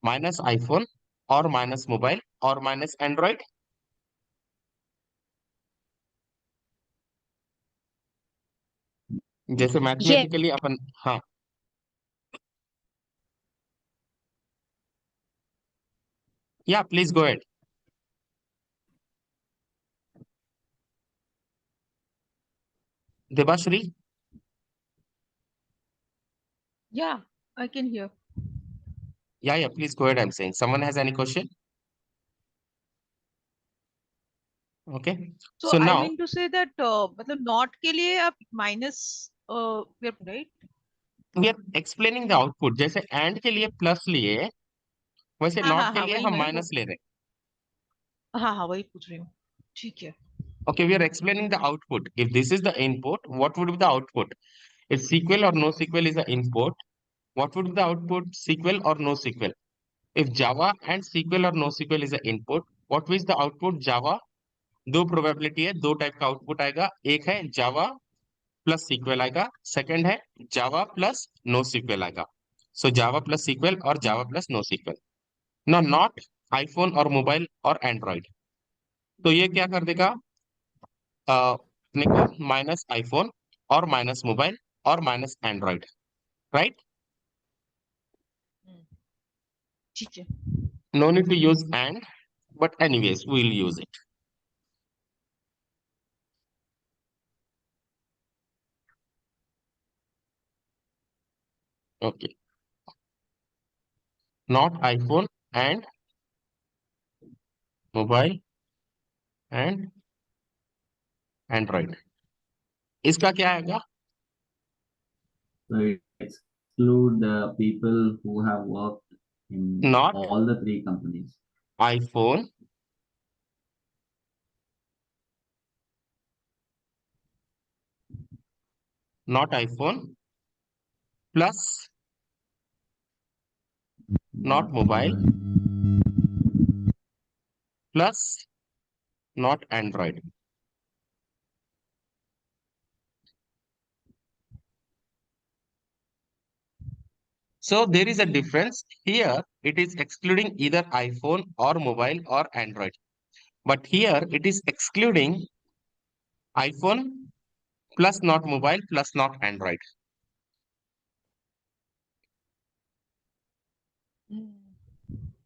Minus iPhone or minus mobile or minus Android? जैसे mathematically अपन, हाँ या please go ahead. Debashree? Yeah, I can hear. Yeah, please go ahead. I'm saying. Someone has any question? Okay. So So I now mean to say that मतलब not के लिए आप minus we are right. we are explaining the output. जैसे and के लिए plus लिए, वैसे हाँ not हाँ के हाँ लिए वही हम मैं वो minus ले रहे हैं. हाँ हाँ वही पूछ रही हूँ. ठीक है. Okay, we are explaining the output. If this is the input, what would be the output? If SQL or NoSQL is the input, what would be the output? SQL or NoSQL? If Java and SQL or NoSQL is the input, what is the output? Java. दो probability है, दो type का output आएगा. एक है जावा plus sequel आएगा, second है जावा plus no sequel आएगा. सो जावा प्लस सीक्वल और Java plus no SQL. No not iPhone और मोबाइल और एंड्रॉइड. तो ये क्या कर देगा अपने को? माइनस आईफोन और माइनस मोबाइल और माइनस एंड्रॉइड. राइट? ठीक है. No need to use and, but anyways we will use it. Okay. Not iPhone and mobile and Android. इसका क्या आएगा? So it exclude the people who have worked in Not all the three companies. iPhone, not iPhone, plus not mobile, plus not Android. So there is a difference. Here it is excluding either iPhone or mobile or Android. But here it is excluding iPhone plus not mobile plus not Android.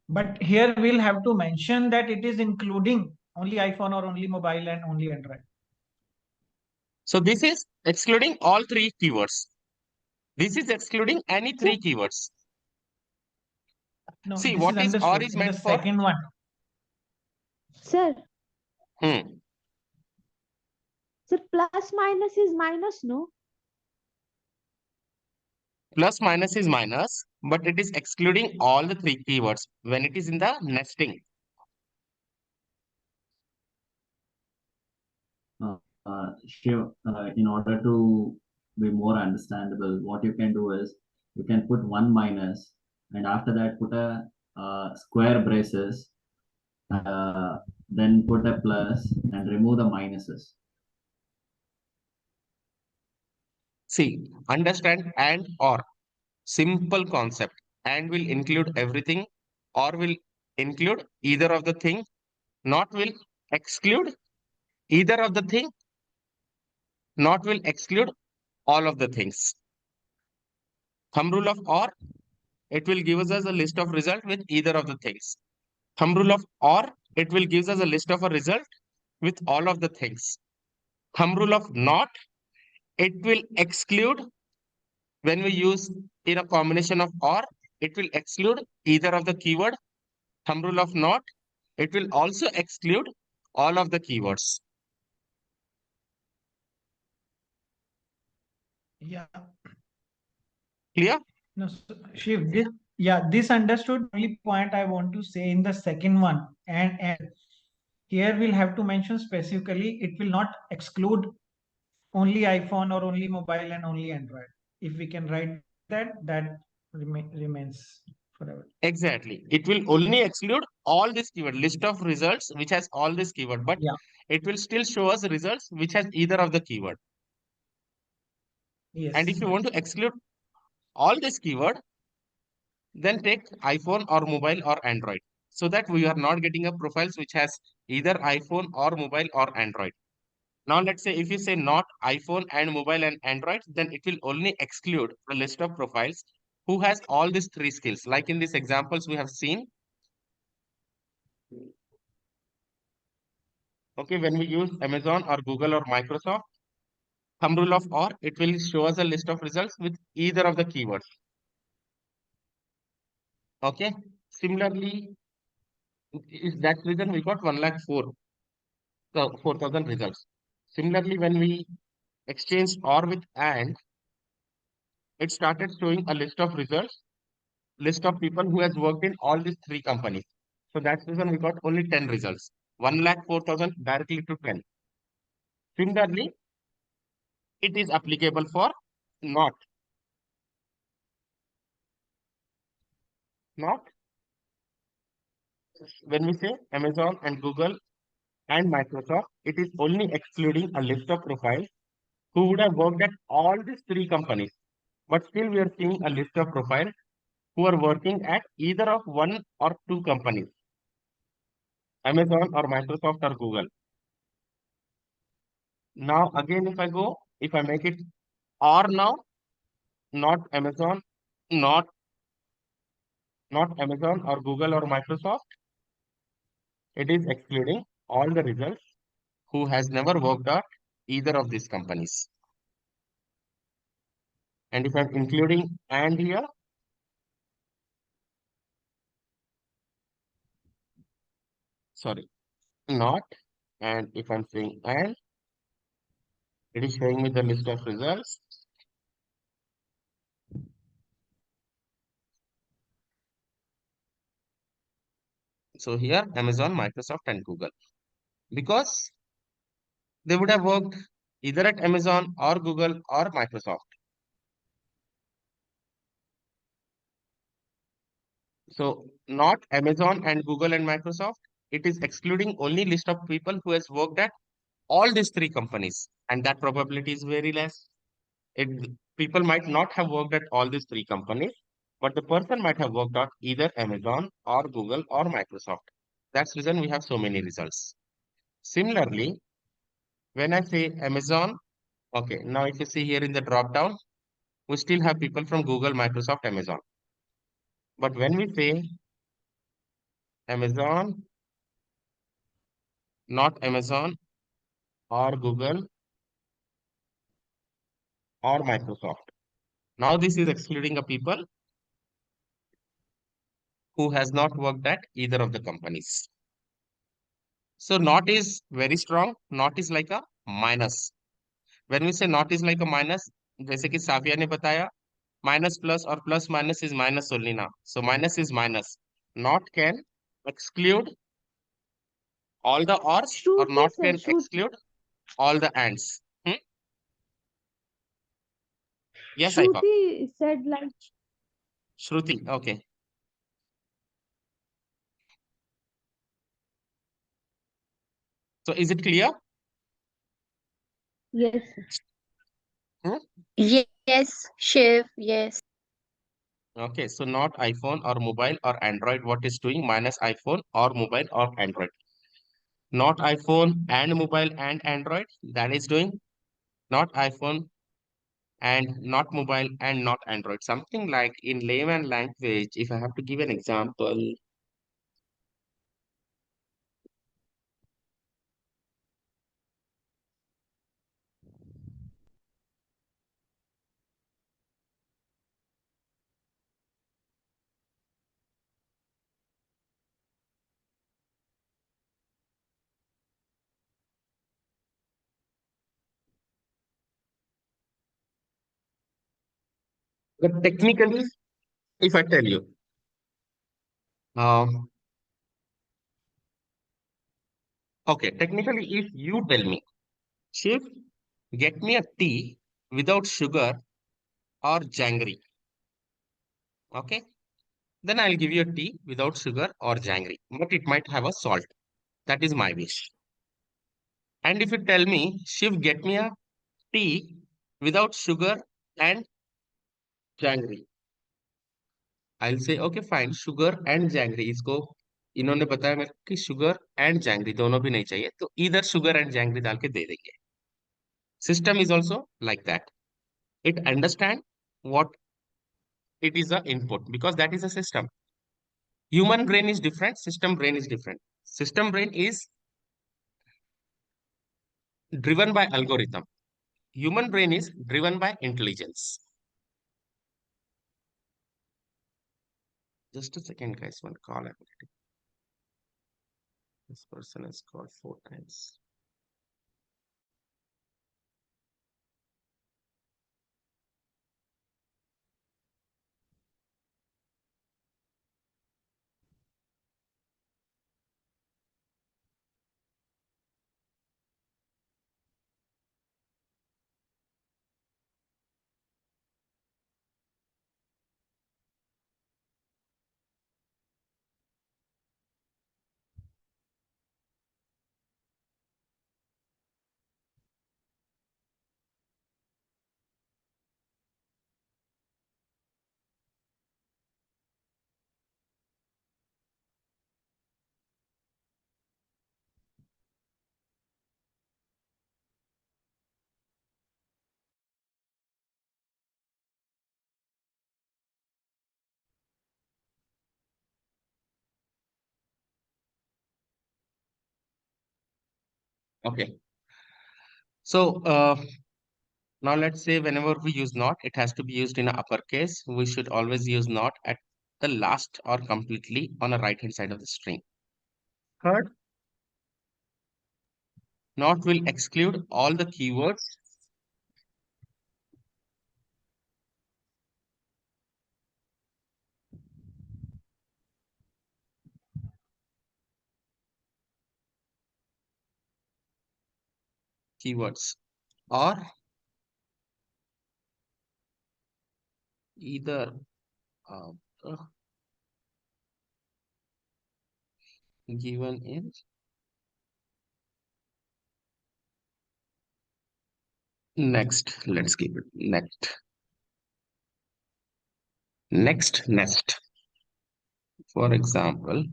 But here we'll have to mention that it is including only iPhone or only mobile and only Android. So this is excluding all three keywords. This is excluding any three keywords. No, See, this what is is or understood. is In the meant for? second one, Sir, Hmm. sir, plus minus is minus, no? Plus minus is minus, but it is excluding all the three keywords when it is in the nesting. Shiv, in order to be more understandable, what you can do is you can put one minus and after that put a square braces, then put a plus and remove the minuses. See, understand and or. Simple concept. And will include everything, or will include either of the thing, not will exclude either of the thing, not will exclude all of the things. Thumb rule of or, it will give us a list of result with either of the things. Thumb rule of or, it will give us a list of a result with all of the things. Thumb rule of not, it will exclude when we use in a combination of or, it will exclude either of the keyword. Thumb rule of not, it will also exclude all of the keywords. yeah. Clear? No, so, Shiv, this understood. Only point I want to say in the second one, and here we'll have to mention specifically, it will not exclude only iPhone or only mobile and only Android. If we can write that, that remains forever. Exactly. It will only exclude all this keyword, list of results which has all this keyword, but Yeah. it will still show us results which has either of the keyword. Yes. And if you want to exclude all this keyword, then take iPhone or mobile or Android, so that we are not getting a profiles which has either iPhone or mobile or Android. Now let's say if you say not iPhone and mobile and Android, then it will only exclude a list of profiles who has all these three skills. Like in these examples we have seen. Okay, when we use Amazon or Google or Microsoft, thumb rule of or, it will show us a list of results with either of the keywords. Okay. Similarly, is that reason we got 1,04,000 results. Similarly, when we exchanged or with and, it started showing a list of results, list of people who has worked in all these three companies. So that's the reason we got only 10 results. 1,04,000 directly to 10. Similarly, it is applicable for not. Not when we say Amazon and Google and Microsoft, it is only excluding a list of profiles who would have worked at all these three companies. But still, we are seeing a list of profiles who are working at either of one or two companies, Amazon or Microsoft or Google. Now, again, if I make it or now, not Amazon, not Amazon or Google or Microsoft, it is excluding all the results who has never worked at either of these companies. And if I'm including and here, sorry, not, and if I'm saying and, it is showing me the list of results. So here, Amazon, Microsoft, and Google, because they would have worked either at Amazon or Google or Microsoft. So not Amazon and Google and Microsoft, it is excluding only list of people who has worked at all these three companies, and that probability is very less. People might not have worked at all these three companies, but the person might have worked at either Amazon or Google or Microsoft. That's the reason we have so many results. Similarly, when I say Amazon, okay, now if you see here in the drop down, we still have people from Google, Microsoft, Amazon. But when we say Amazon, not Amazon or Google or Microsoft, now this is excluding a people who has not worked at either of the companies. So not is very strong. Not is like a minus. When we say not is like a minus, जैसे कि साफिया ने बताया, minus plus or plus minus is minus only now. So minus is minus. Not can exclude all the ors or Shruti not said, can Shruti. exclude all the ands. Yes, Aifa. Shruti said like, Shruti, okay. So is it clear? yes. Yes, Shiv, yes. Okay, so not iPhone or mobile or Android, what is doing minus iPhone or mobile or Android. Not iPhone and mobile and Android, that is doing not iPhone and not mobile and not Android. Something like in layman language, if I have to give an example, but technically, if I tell you, um, okay, technically, if you tell me, Chief, get me a tea without sugar or janggery, okay, then I'll give you a tea without sugar or janggery, but it might have a salt. That is my wish. And if you tell me, Shiv, get me a tea without sugar and janggery, I'll say, okay, fine, sugar and janggery. इसको इन्होंने बताया मेरे को कि sugar and janggery दोनों भी नहीं चाहिए, तो either sugar and janggery डाल के दे देंगे. System is also like that. It understand what it is a input because that is a system. Human brain is different, system brain is different. System brain is driven by algorithm. Human brain is driven by intelligence. Just a second, guys. One call I'm getting. This person has called 4 times. Okay. So now let's say whenever we use not, it has to be used in a uppercase. We should always use not at the last or completely on the right hand side of the string. Third, not will exclude all the keywords or either uh, uh, given in next. Let's keep it next. For example,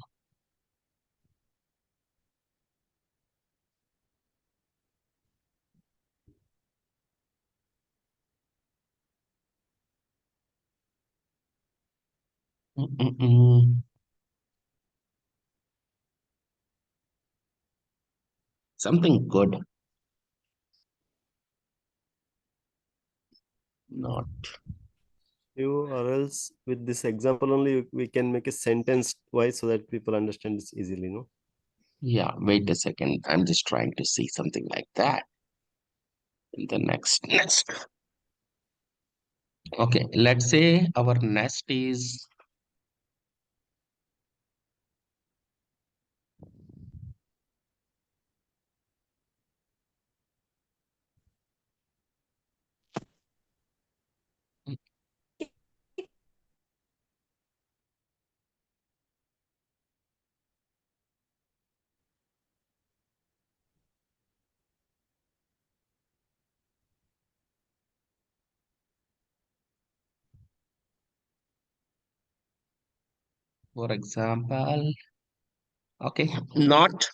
something good. Not You or else with this example only we can make a sentence twice so that people understand this easily, no? yeah. Wait a second. I'm just trying to see something like that. In the next. Okay, let's say our nest is for example, okay, not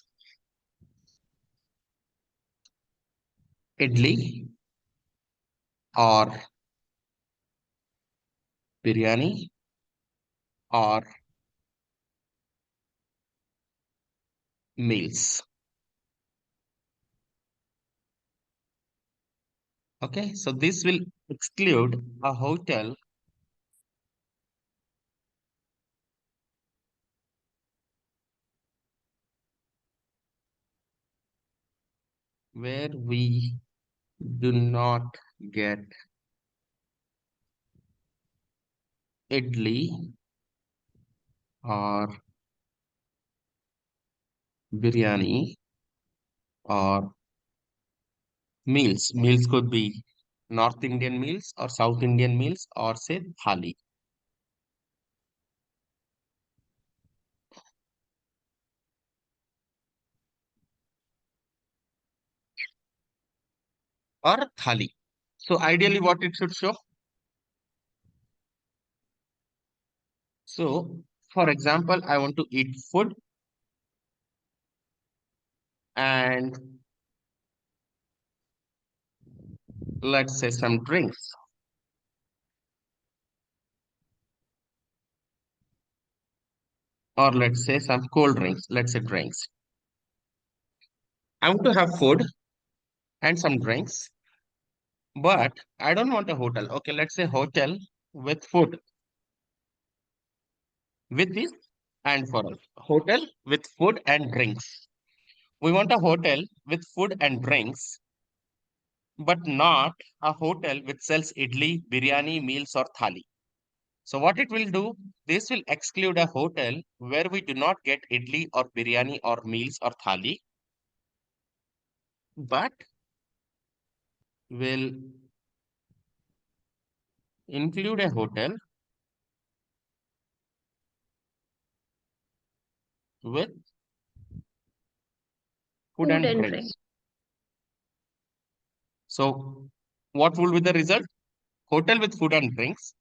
idli or biryani or meals. Okay, so this will exclude a hotel where we do not get idli or biryani or meals. Meals could be North Indian meals or South Indian meals or say thali or thali. So ideally what it should show. So for example, I want to eat food and let's say some drinks or let's say some cold drinks, let's say drinks. I want to have food and some drinks, but I don't want a hotel. Okay, let's say hotel with food. with this and for us. Hotel with food and drinks. We want a hotel with food and drinks, but not a hotel which sells idli, biryani, meals, or thali. So what it will do, this will exclude a hotel where we do not get idli or biryani or meals or thali, but will include a hotel with food and drinks. So what will be the result? Hotel with food and drinks,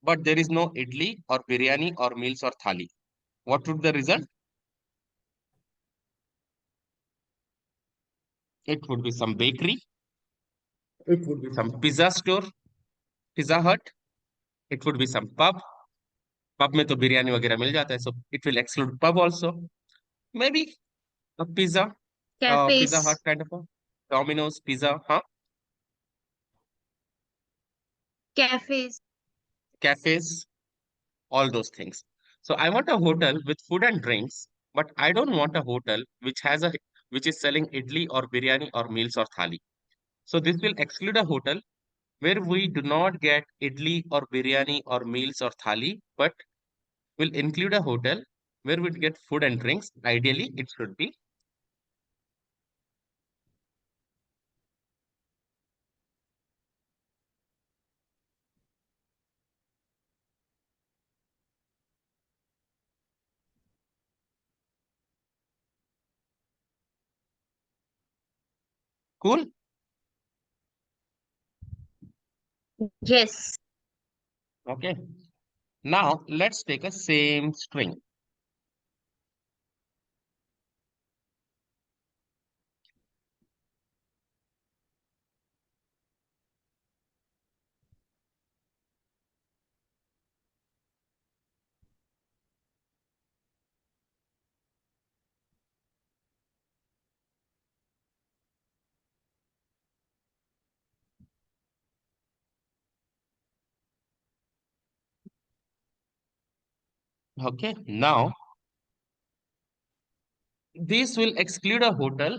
but there is no idli or biryani or meals or thali. What would the result? It would be some bakery. It would be some pizza store, Pizza Hut. It would be some pub. Pub में तो बिरयानी वगैरह मिल जाता है, so it will exclude pub also. Maybe a Pizza Hut kind of a Domino's pizza, huh? Cafes. Cafes, all those things. So I want a hotel with food and drinks, but I don't want a hotel which is selling idli or biryani or meals or thali. So this will exclude a hotel where we do not get idli or biryani or meals or thali, but will include a hotel where we get food and drinks. Ideally, it should be cool. Yes. Okay. Now let's take a same string. Okay. Now this will exclude a hotel.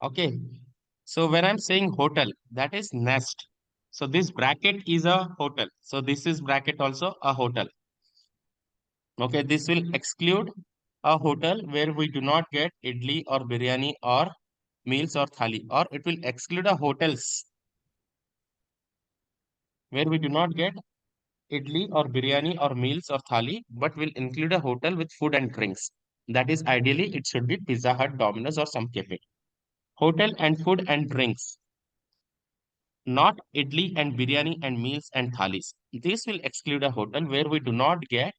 Okay. So when I'm saying hotel, that is nest. So this bracket is a hotel. So this is bracket also a hotel. Okay. This will exclude a hotel where we do not get idli or biryani or meals or thali, or it will exclude a hotels where we do not get idli or biryani or meals or thali, but will include a hotel with food and drinks. That is ideally it should be Pizza Hut, Domino's, or some cafe. Hotel and food and drinks, not idli and biryani and meals and thalis. This will exclude a hotel where we do not get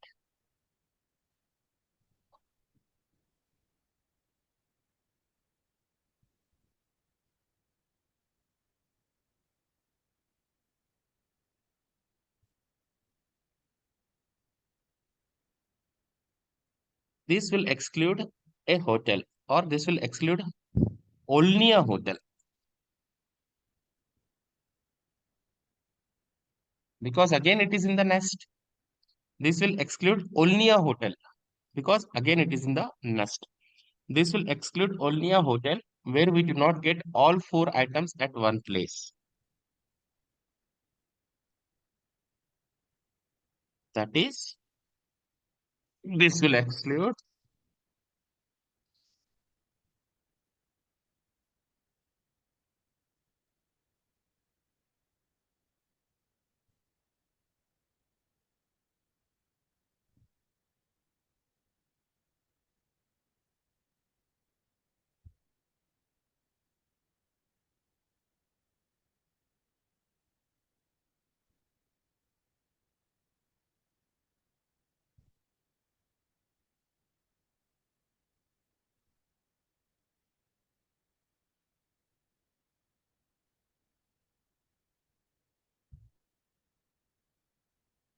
this will exclude a hotel, or this will exclude only a hotel, because again it is in the nest. This will exclude only a hotel because again it is in the nest. This will exclude only a hotel where we do not get all four items at one place. That is, this will exclude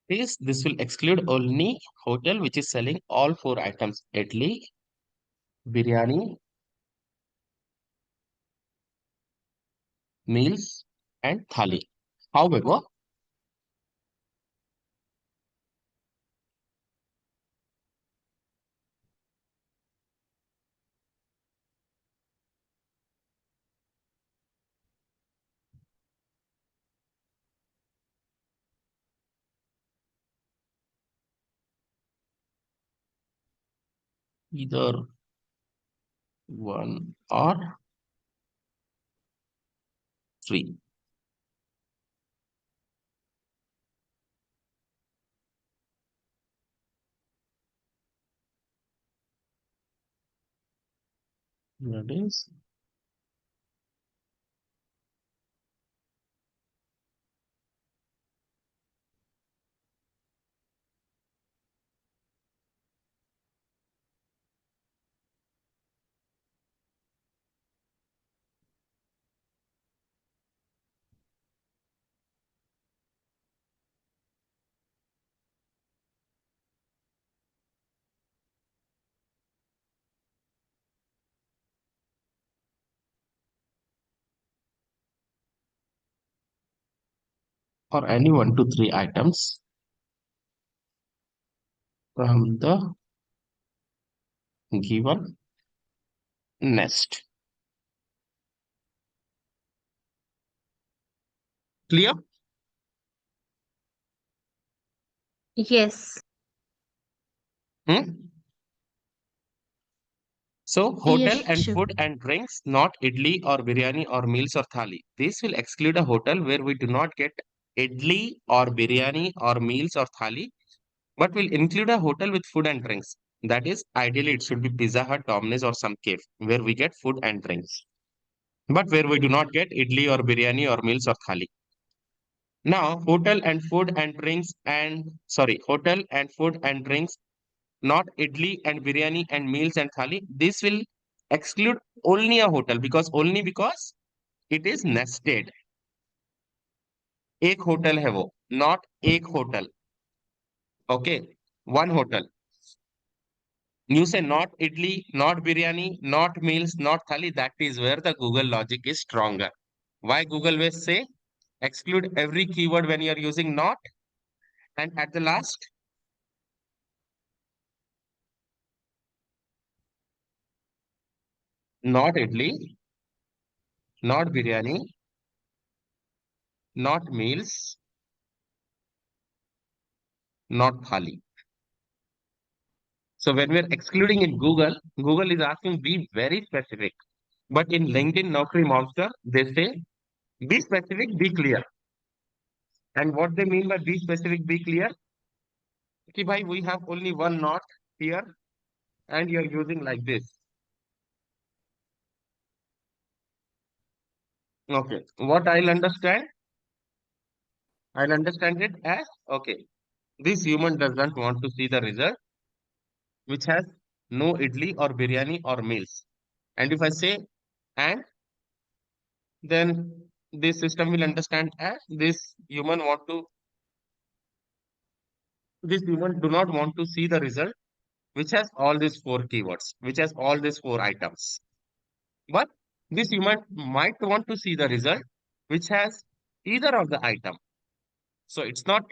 is this will exclude only hotel which is selling all 4 items: idli, biryani, meals, and thali. However, either one or three. That is or any 1 to 3 items from the given nest. Clear? Yes. Hmm? So, hotel and food and drinks, not idli or biryani or meals or thali. This will exclude a hotel where we do not get idli or biryani or meals or thali, but will include a hotel with food and drinks. That is, ideally, it should be Pizza Hut, Domino's, or some cave where we get food and drinks, but where we do not get idli or biryani or meals or thali. Now, hotel and food and drinks, not idli and biryani and meals and thali. This will exclude only a hotel because it is nested. एक hotel है वो, not एक hotel. Okay, one hotel. You say not idli, not biryani, not meals, not thali. That is where the Google logic is stronger. Why Google will say exclude every keyword when you are using not, and at the last, not idli, not biryani, not meals, not thali. So when we're excluding in Google, Google is asking be very specific. But in LinkedIn Naukri Monster, they say be specific, be clear. And what they mean by be specific, be clear, कि भाई we have only one not here and you're using like this. Okay, what I'll understand it as, okay, this human doesn't want to see the result, which has no idli or biryani or meals. And if I say and, then this system will understand as this human do not want to see the result which has all these 4 keywords, which has all these 4 items. But this human might want to see the result which has either of the item. So it's not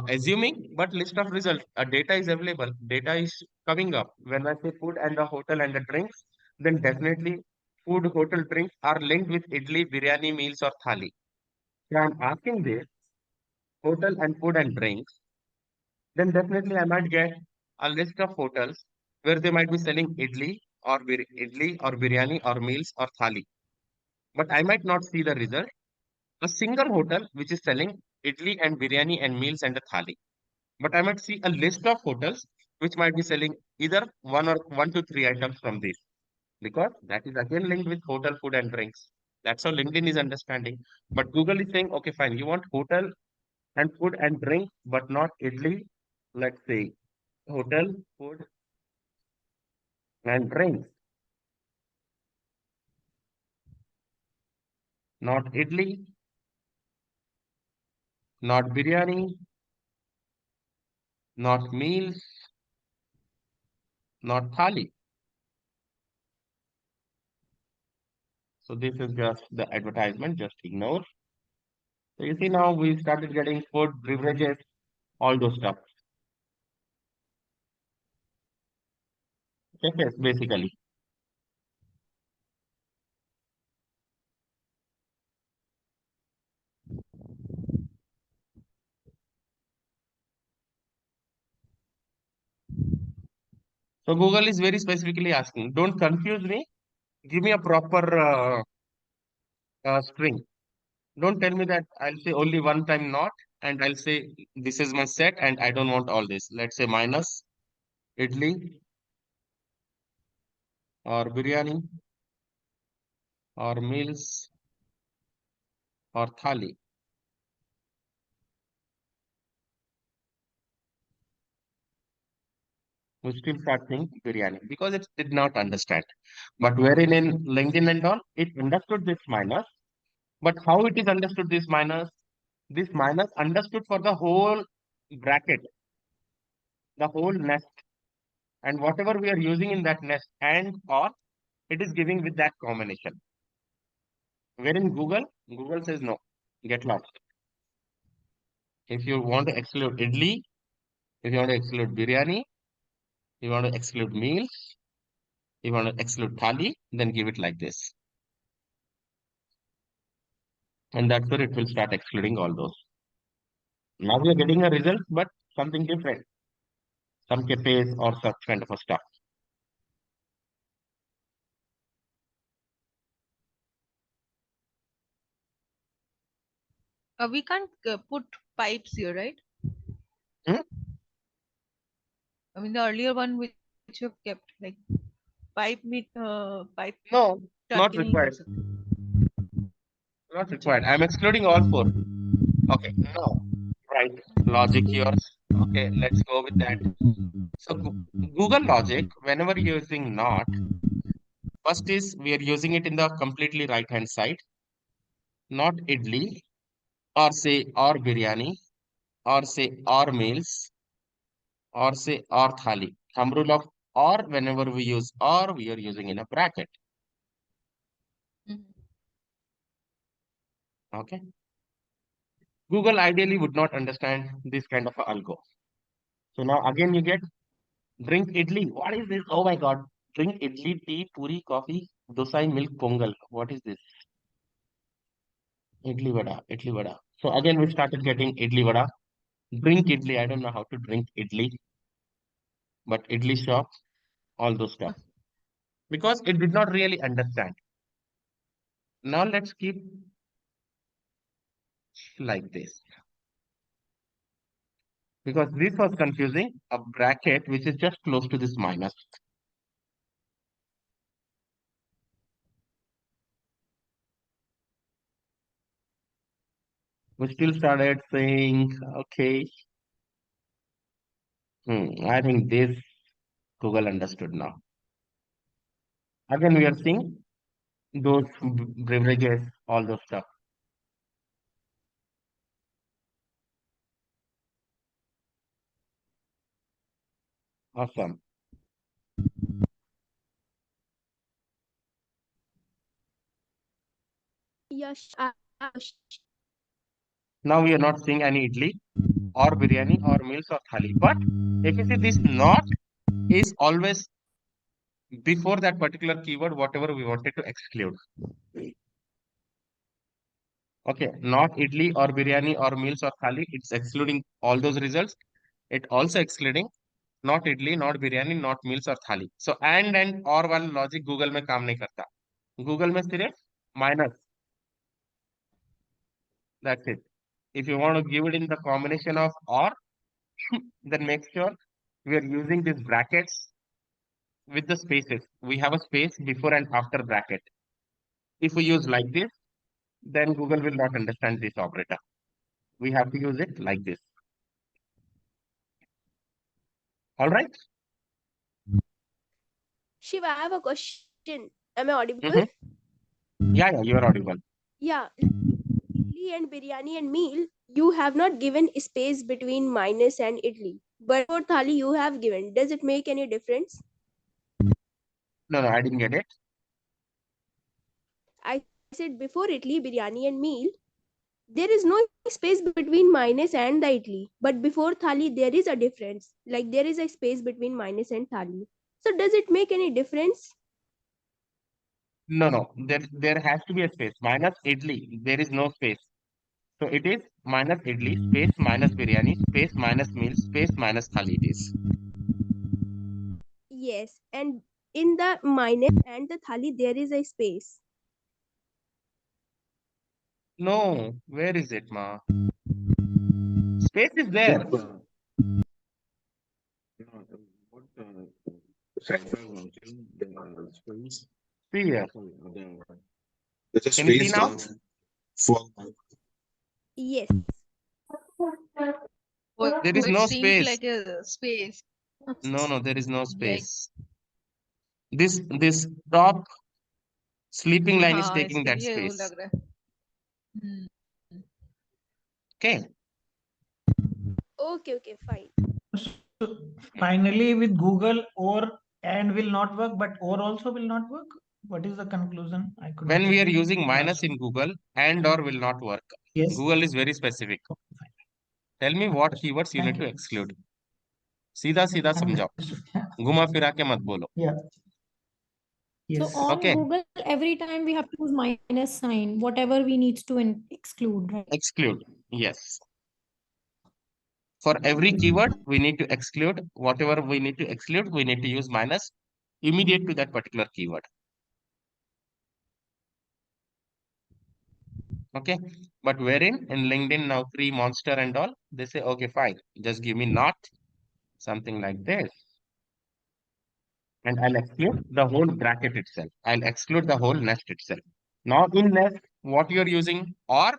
assuming, but list of results. Data is available. Data is coming up. When I say food and the hotel and the drinks, then definitely food, hotel, drinks are linked with idli, biryani, meals, or thali. So I'm asking this hotel and food and drinks, then definitely I might get a list of hotels where they might be selling idli or biryani or meals or thali. But I might not see the result. A single hotel which is selling idli and biryani and meals and a thali. But I might see a list of hotels which might be selling either 1 to 3 items from these. Because that is again linked with hotel, food and drinks. That's how LinkedIn is understanding. But Google is saying, okay, fine, you want hotel and food and drink, but not idli. Let's say hotel, food, and drinks. Not idli, not biryani, not meals, not thali. So this is just the advertisement, just ignore. So you see now we started getting food, beverages, all those stuff. Yes, basically. So Google is very specifically asking, don't confuse me. Give me a proper string. Don't tell me that I'll say only one time not, and I'll say this is my set and I don't want all this. Let's say minus idli or biryani or meals or thali. We still start saying biryani because it did not understand. But wherein in LinkedIn and all, it understood this minus. But how it is understood this minus understood for the whole bracket, the whole nest, and whatever we are using in that nest and or it is giving with that combination. Wherein Google says no, get lost. If you want to exclude idli, if you want to exclude biryani, you want to exclude meals, you want to exclude thali, then give it like this. And that's where it will start excluding all those. Now we are getting a result, but something different. Some cafes or such kind of a stuff. We can't put pipes here, right? Hmm? I mean, the earlier one which you have kept, like pipe pipe. No, not turkey required. Not required. I'm excluding all four. Okay, now, right, logic yours. Okay, let's go with that. So Google logic, whenever you're using not, first is we are using it in the completely right hand side, not idli, or say or biryani, or say or meals, or say or thali. Thumb rule of or, whenever we use or, we are using in a bracket. Okay. Google ideally would not understand this kind of a algo. So now again you get drink idli. What is this? Oh my God. Drink idli, tea, puri, coffee, dosai, milk, pongal. What is this? Idli vada, idli vada. So again we started getting idli vada. Drink idli. I don't know how to drink idli, but idli shop, all those stuff. Because it did not really understand. Now let's keep like this. Because this was confusing, a bracket which is just close to this minus. We still started saying, okay, I think this Google understood now. Again, we are seeing those beverages, all those stuff. Awesome. Yes. Now we are not seeing any idli or biryani or meals or thali. But if you see this not is always before that particular keyword, whatever we wanted to exclude. Okay, not idli or biryani or meals or thali, it's excluding all those results. It also excluding not idli, not biryani, not meals or thali. So and or वाला logic Google में काम नहीं करता. Google में सिर्फ minus. That's it. If you want to give it in the combination of or, then make sure we are using these brackets with the spaces. We have a space before and after bracket. If we use like this, then Google will not understand this operator. We have to use it like this. All right? Shiva, I have a question. Am I audible? Yeah, you are audible. Yeah. Idli and biryani and meal, you have not given space between minus and idli. But for thali you have given. Does it make any difference? No, I didn't get it. I said before idli, biryani and meal, there is no space between minus and the idli. But before thali, there is a difference. Like there is a space between minus and thali. So does it make any difference? No. There has to be a space. Minus idli, there is no space. So it is minus idli, space minus biryani, space minus meal, space minus thali it is. Yes. And in the minus and the thali, there is a space. No, where is it, ma? Space is there. See here. There's a Can you see space now? down for Yes. Oh, There is it no seems space. like a space. No, there is no Like, space. This top sleeping line is हाँ taking इसके that लिए वो space. लग रहा है. Hmm. Okay. Okay, fine. So finally, with Google, or and will not work, but or also will not work. What is the conclusion? I couldn't When we get are it. using minus Last in one. Google, and or will not work. Yes. Google is very specific. Tell me what keywords you need Thank to you. exclude. सीधा सीधा समझाओ. Understood. घुमा फिरा के मत बोलो. Yeah. So Yes. on Okay. Google, every time we have to use minus sign, whatever we need to exclude, right? Exclude. Yes. For every keyword, we need to exclude. Whatever we need to exclude, we need to use minus immediate to that particular keyword. Okay. But wherein in LinkedIn, Naukri, Monster and all, they say, okay, fine. Just give me not something like this. And I'll exclude the whole bracket itself. I'll exclude the whole nest itself. Now in nest, what you're using or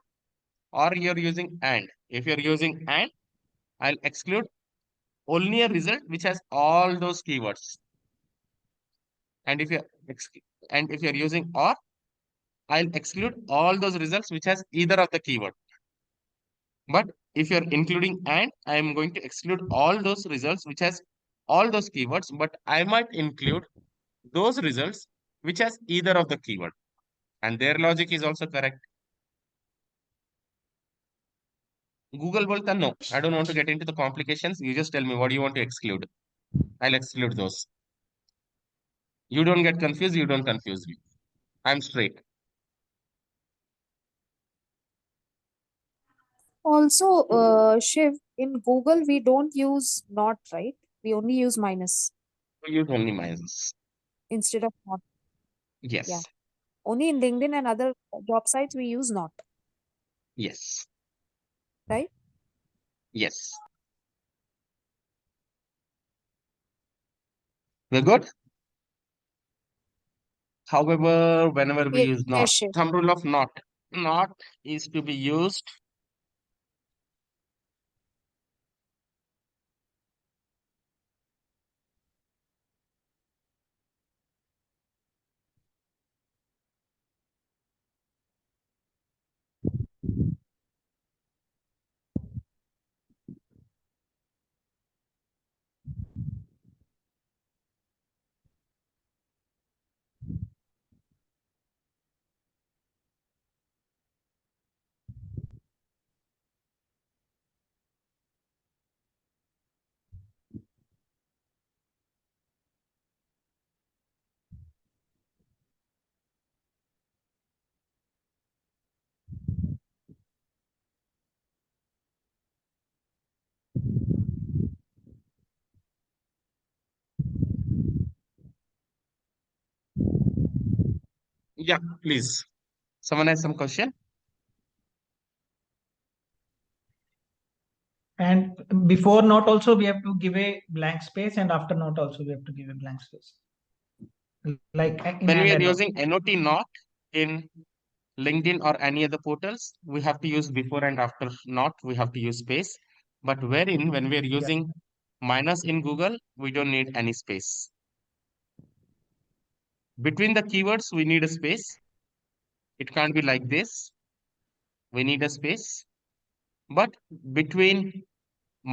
you're using and. If you're using and, I'll exclude only a result which has all those keywords. And if you're using or, I'll exclude all those results which has either of the keyword. But if you're including and, I am going to exclude all those results which has all those keywords, but I might include those results which has either of the keyword. And their logic is also correct. Google bolta, no, I don't want to get into the complications. You just tell me what do you want to exclude. I'll exclude those. You don't get confused, you don't confuse me. I'm straight. Also, Shiv, in Google, we don't use not, right? We only use minus You use only minus. instead of not. Yes. Yeah. Only in LinkedIn and other job sites, we use not, Yes. right? Yes. We're good? However, whenever we use not, Yes, Shiv. thumb rule of not is to be used Yeah, please. Someone has some question? And before not also we have to give a blank space, and after not also we have to give a blank space. Like in When we are and or. using not not in LinkedIn or any other portals, we have to use before and after not, we have to use space. But wherein when we are using minus in Google, we don't need any space. Between the keywords, we need a space. It can't be like this. We need a space. But between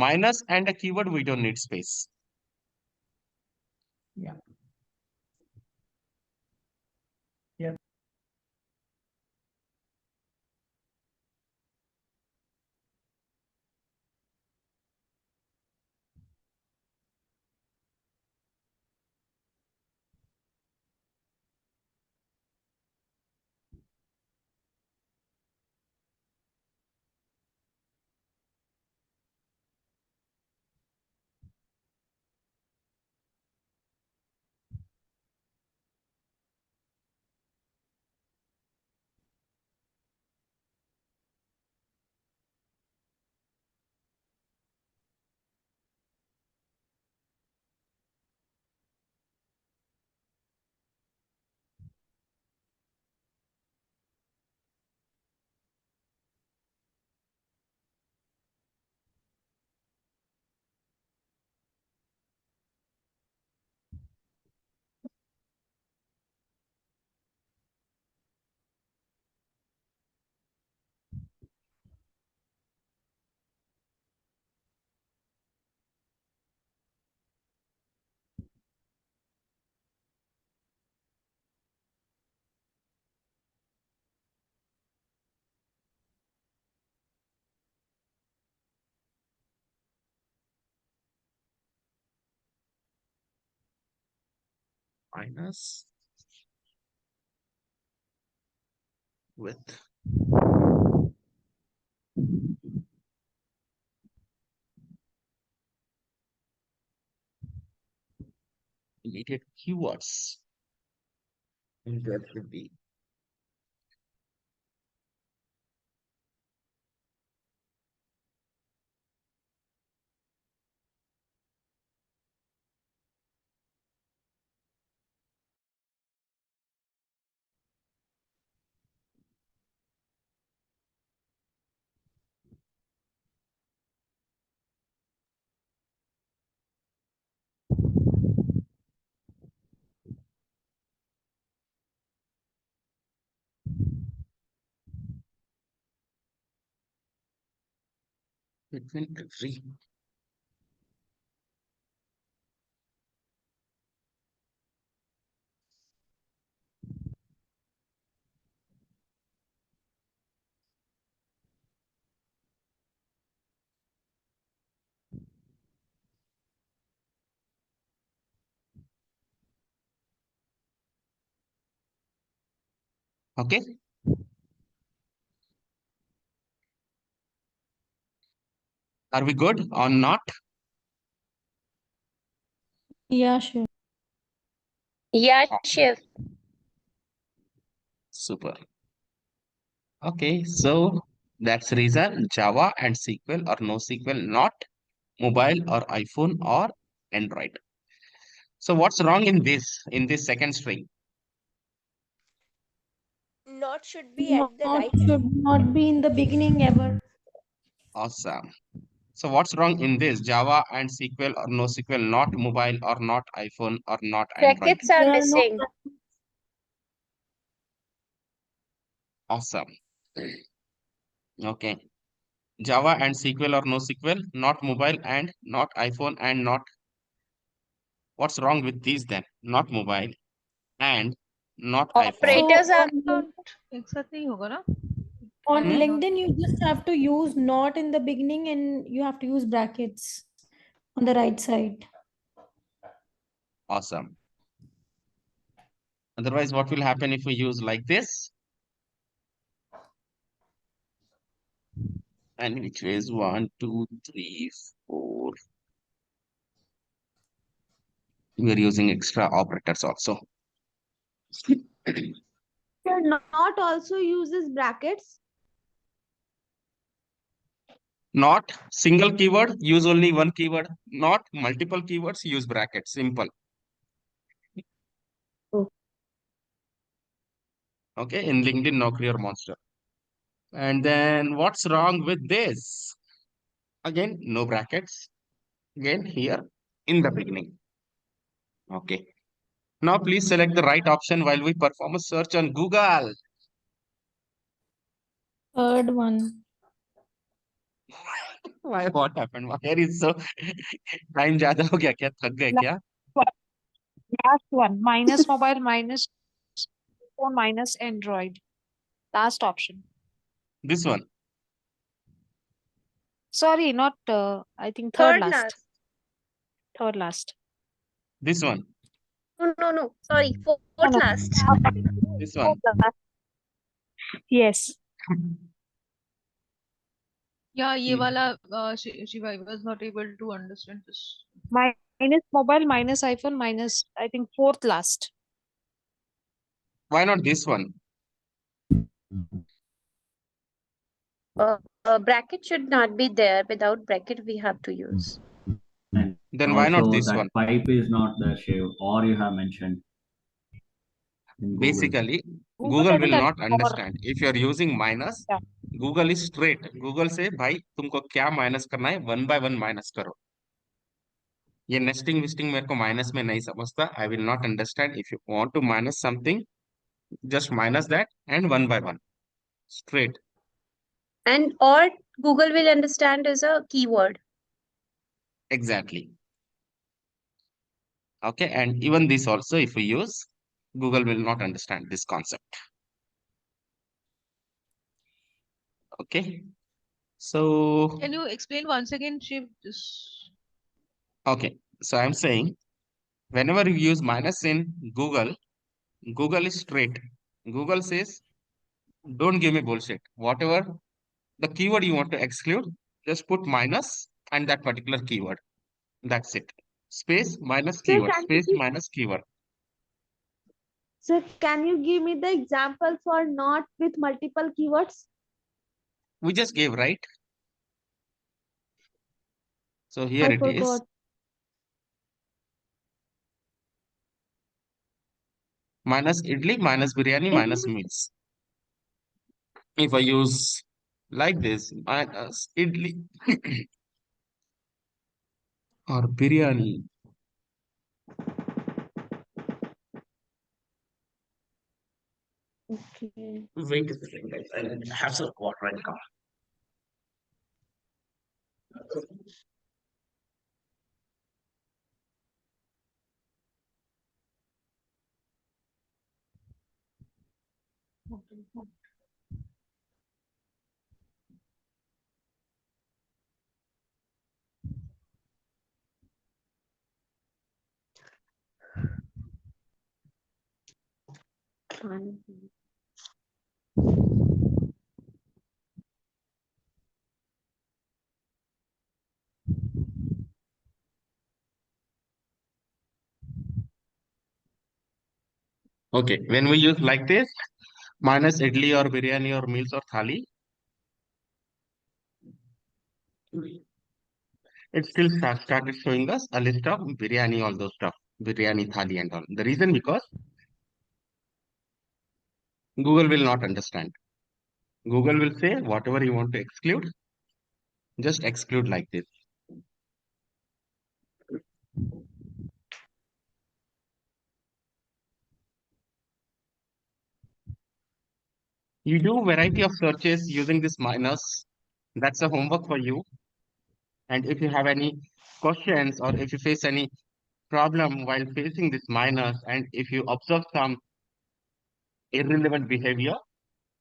minus and a keyword, we don't need space. Yeah. Yeah. Minus with immediate keywords. And that would be between every. Okay. Are we good or not? Yeah, sure. Yeah, Shiv. Super. Okay, so that's the reason Java and SQL or NoSQL, not mobile or iPhone or Android. So what's wrong in this second string? Not should be at the Not right. should not be in the beginning ever. Awesome. So what's wrong in this Java and SQL or NoSQL, not mobile or not iPhone or not Android? Brackets are There are no missing. Awesome. Okay. Java and SQL or NoSQL, not mobile and not iPhone and not. What's wrong with these then? Not mobile and not iPhone. Operators So are एक साथ नहीं होगा ना? on Hmm? LinkedIn, you just have to use not in the beginning and you have to use brackets on the right side. Awesome. Otherwise, what will happen if we use like this? And which is 1, 2, 3, 4. We are using extra operators also. Not also uses brackets. Not single keyword, use only one keyword. Not multiple keywords, use brackets. Simple. Okay, in LinkedIn, Naukri or Monster. And then what's wrong with this? Again, no brackets. Again, here in the beginning. Okay. Now please select the right option while we perform a search on Google. Third one. Why? What happened? Where is so time ज़्यादा हो गया क्या? थक गए क्या? Last one. Minus mobile, minus phone, minus Android. Last option. This one. Sorry, not I think third Third last. last. Third last. This one. No. Sorry, No, fourth no. last. This Fourth one. last. Yes. Yeah, ये Hmm. वाला Shiva, I was not able to understand this. Minus mobile, minus iPhone, minus I think fourth last. Why not this one? Bracket should not be there. Without bracket, we have to use. And Then why not also this that one? pipe is not there, Shiv, or you have mentioned in Google. Basically, Google Google doesn't will not allow or understand. If you are using minus, yeah. Google is straight. Google से भाई तुमको क्या minus करना है 1 by 1 minus करो. ये nesting विस्टिंग मेरे को माइनस में नहीं समझता. I will not understand. If you want to minus something, just minus that and 1 by 1. Straight. And or Google will understand is a keyword. Exactly. Okay. And even this also, if we use, Google will not understand this concept. Okay. So, Can you explain once again, Shiv? This okay. So I'm saying whenever you use minus in Google, Google is straight. Google says, don't give me bullshit. Whatever the keyword you want to exclude, just put minus and that particular keyword. That's it. Space minus Sir, keyword. Space minus keyword. can you give me the example for not with multiple keywords? We just gave, right? So here I it is. forgot. Minus idli, minus biryani, minus meals. If I use like this, minus idli or biryani. Okay. Wait a second, guys. I have some water right now. Okay, when we use like this, minus idli or biryani or meals or thali, it still started showing us a list of biryani, all those stuff, biryani, thali and all. The reason because Google will not understand. Google will say whatever you want to exclude, just exclude like this. You do variety of searches using this minus. That's a homework for you. And if you have any questions or if you face any problem while facing this minus, and if you observe some irrelevant behavior,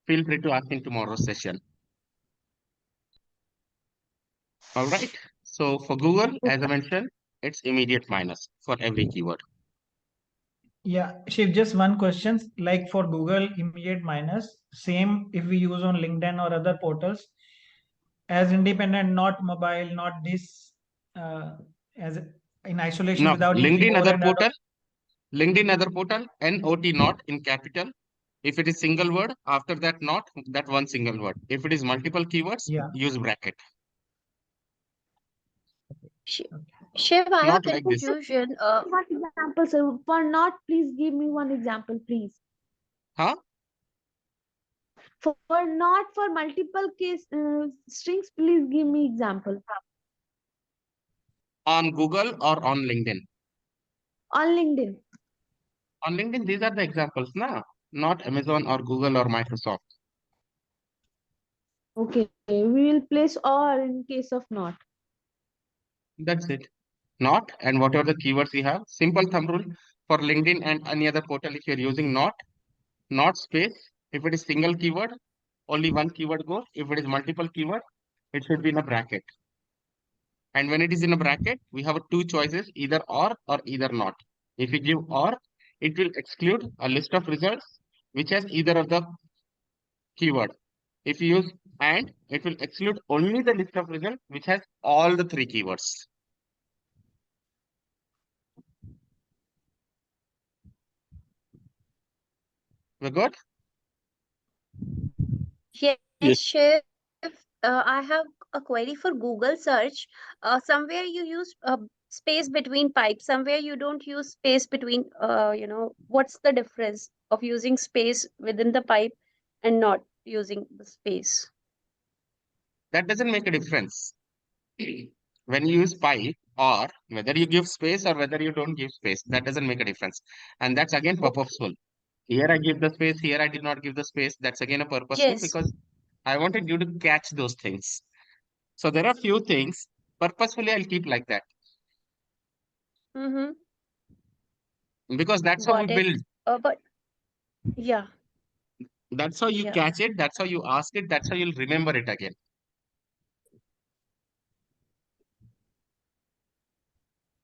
feel free to ask in tomorrow's session. All right. So for Google, as I mentioned, it's immediate minus for every keyword. Yeah, Shiv, just one question. Like for Google, immediate minus, same if we use on LinkedIn or other portals, as independent, not mobile, not this, as in isolation Now, without using LinkedIn or other and portal, LinkedIn other portal, NOT not in capital. If it is single word, after that not, that one single word. If it is multiple keywords, yeah. use bracket. Shiv, I have Not like this. confusion. One example, sir. For not, please give me one example, please. Huh? For not for multiple case strings, please give me example. On Google or on LinkedIn? On LinkedIn. On LinkedIn, these are the examples, na? Not Amazon or Google or Microsoft. Okay, we will place or in case of not. That's it. Not and whatever the keywords you have. Simple thumb rule for LinkedIn and any other portal. If you're using not space. If it is single keyword, only one keyword goes. If it is multiple keyword, it should be in a bracket. And when it is in a bracket, we have two choices, either or either not. If you give or, it will exclude a list of results which has either of the keyword. If you use and, it will exclude only the list of results which has all the three keywords. We're good? Yes, Yes. Shiv. I have a query for Google search. Somewhere you use space between pipes. Somewhere you don't use space between. What's the difference of using space within the pipe and not using the space? That doesn't make a difference. When you use pipe or whether you give space or whether you don't give space, that doesn't make a difference. And that's again purposeful. Here I give the space, here I did not give the space. That's again a purposeful Yes. because I wanted you to catch those things. So there are few things purposefully I'll keep like that Mm-hmm. because that's how we Got it. build. But yeah, That's how you yeah. catch it. That's how you ask it. That's how you'll remember it again.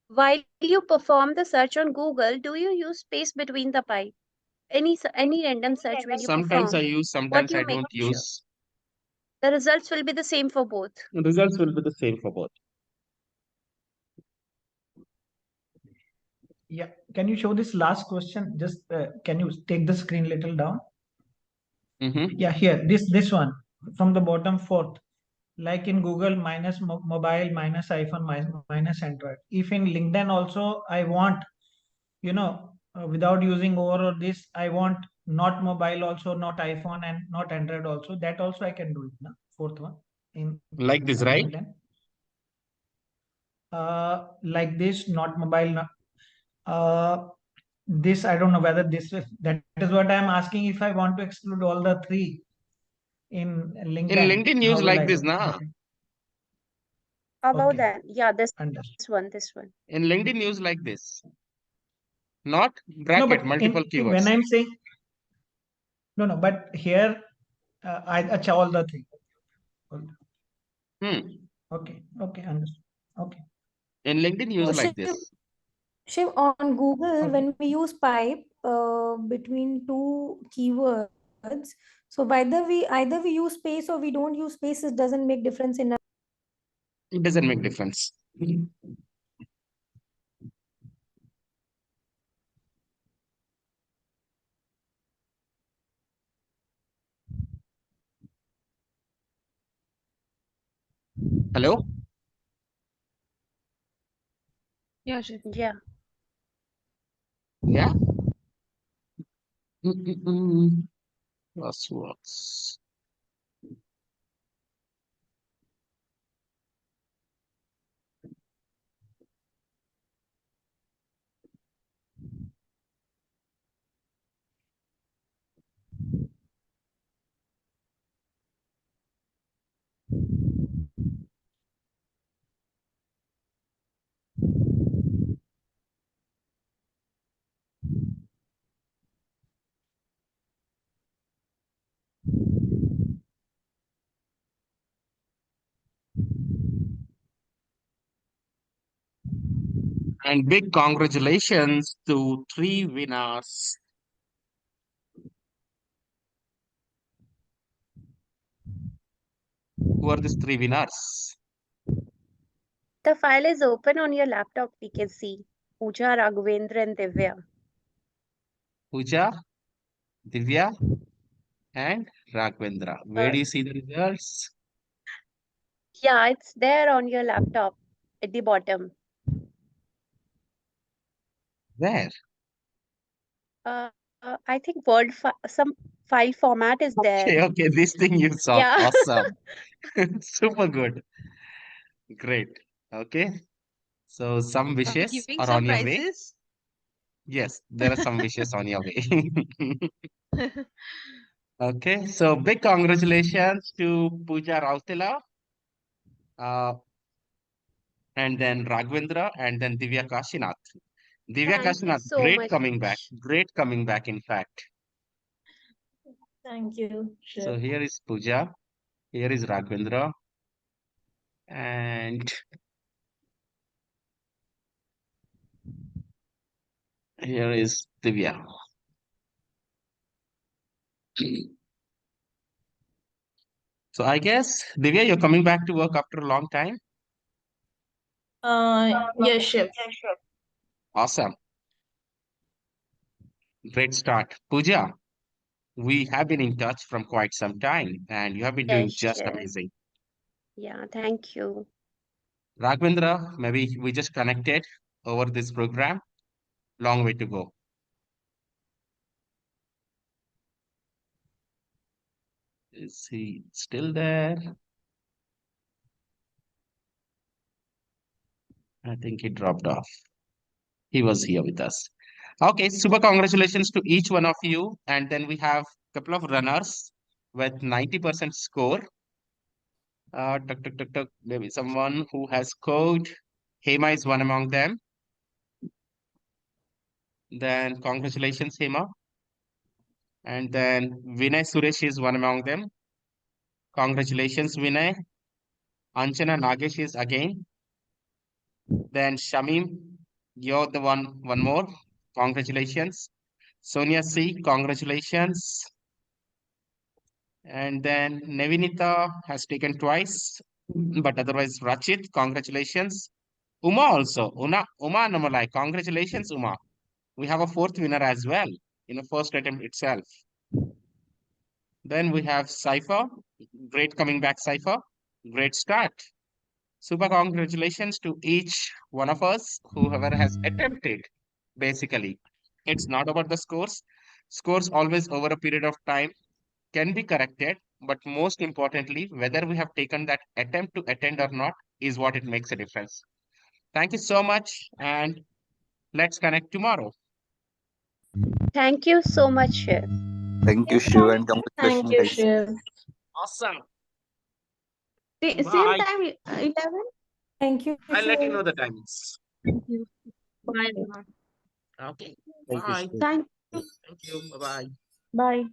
While you perform the search on Google, do you use space between the pipe? Any random search when you Sometimes I perform, use, what sometimes you I make don't sure use. the results will be the same for both. Results will be the same for both. Yeah, can you show this last question? Just can you take the screen little down? Yeah, here, this one from the bottom fourth. Like in Google, minus mobile, minus iPhone, minus Android. If in LinkedIn also I want, without using or this, I want not mobile also, not iPhone and not Android also. That also I can do it now. Fourth one in Like this, right? LinkedIn. Like this, not mobile, not this I don't know whether this is that is what I'm asking. If I want to exclude all the three in In LinkedIn, LinkedIn, how use will like I this, do? na? How about Okay, that? Yeah, this understood. one, this one. In LinkedIn, use like this. Not No, bracket, but multiple when keywords. I'm saying no, but here I acha all the three. Okay, okay, understood. Okay. In LinkedIn, use So like Shiv, this. Shiv, on Google, Okay. when we use pipe between two keywords, so either we use space or we don't use space, it doesn't make difference in It doesn't make difference. Hello? Yeah, Shiv. Yeah. Yeah? Passwords. And big congratulations to 3 winners. Who are these 3 winners? The file is open on your laptop. We can see Pooja, Raghavendra, and Divya. Pooja, Divya, and Raghavendra. Where Uh, do you see the results? yeah, it's there on your laptop at the bottom. Where? I think some file format is there. Okay, okay, this thing you saw. Yeah. Awesome. Super good. Great. Okay. So some Are we wishes giving are some on your way. prizes? Yes, there are some wishes on your way. Okay, so big congratulations to Pooja Rautila, and then Raghavendra, and then Divya Kashinath. Divya Thank you Kashinath, so great much. coming back. Great coming back, in fact. Thank you, So Shiv. here is Pooja, here is Raghavendra, and here is Divya. So I guess, Divya, you're coming back to work after a long time. Yes, Shiv. Awesome. Great start. Pooja, we have been in touch from quite some time, and you have been doing Yes, just Shiv. amazing. Yeah, thank you. Raghavendra, maybe we just connected over this program. Long way to go. Is he still there? I think he dropped off. He was here with us. Okay, super congratulations to each one of you. And then we have a couple of runners with 90% score. Maybe someone who has scored. Hema is one among them. Then congratulations, Hema. And then Vinay Suresh is one among them. Congratulations, Vinay. Anchana Nagesh is again. Then Shamim, you're the one more. Congratulations. Sonia C, congratulations. And then Nevinita has taken twice, but otherwise Rachit, congratulations. Uma also, Uma Namalai, congratulations, Uma. We have a fourth winner as well in the first attempt itself. Then we have Cypher, great coming back, Cypher, great start. Super congratulations to each one of us, whoever has attempted, basically. It's not about the scores. Scores always over a period of time can be corrected, but most importantly, whether we have taken that attempt to attend or not is what it makes a difference. Thank you so much, and let's connect tomorrow. Thank you so much, Shiv. Thank you, Shiv, and Thank congratulations, you, guys. Shiv. Awesome. Same Bye. time, 11. Thank you, I'll let you know Shiv. the timings. Thank you. Bye. Okay. Thank you, Bye. Shiv. Thank Thank you. Bye-bye. Bye.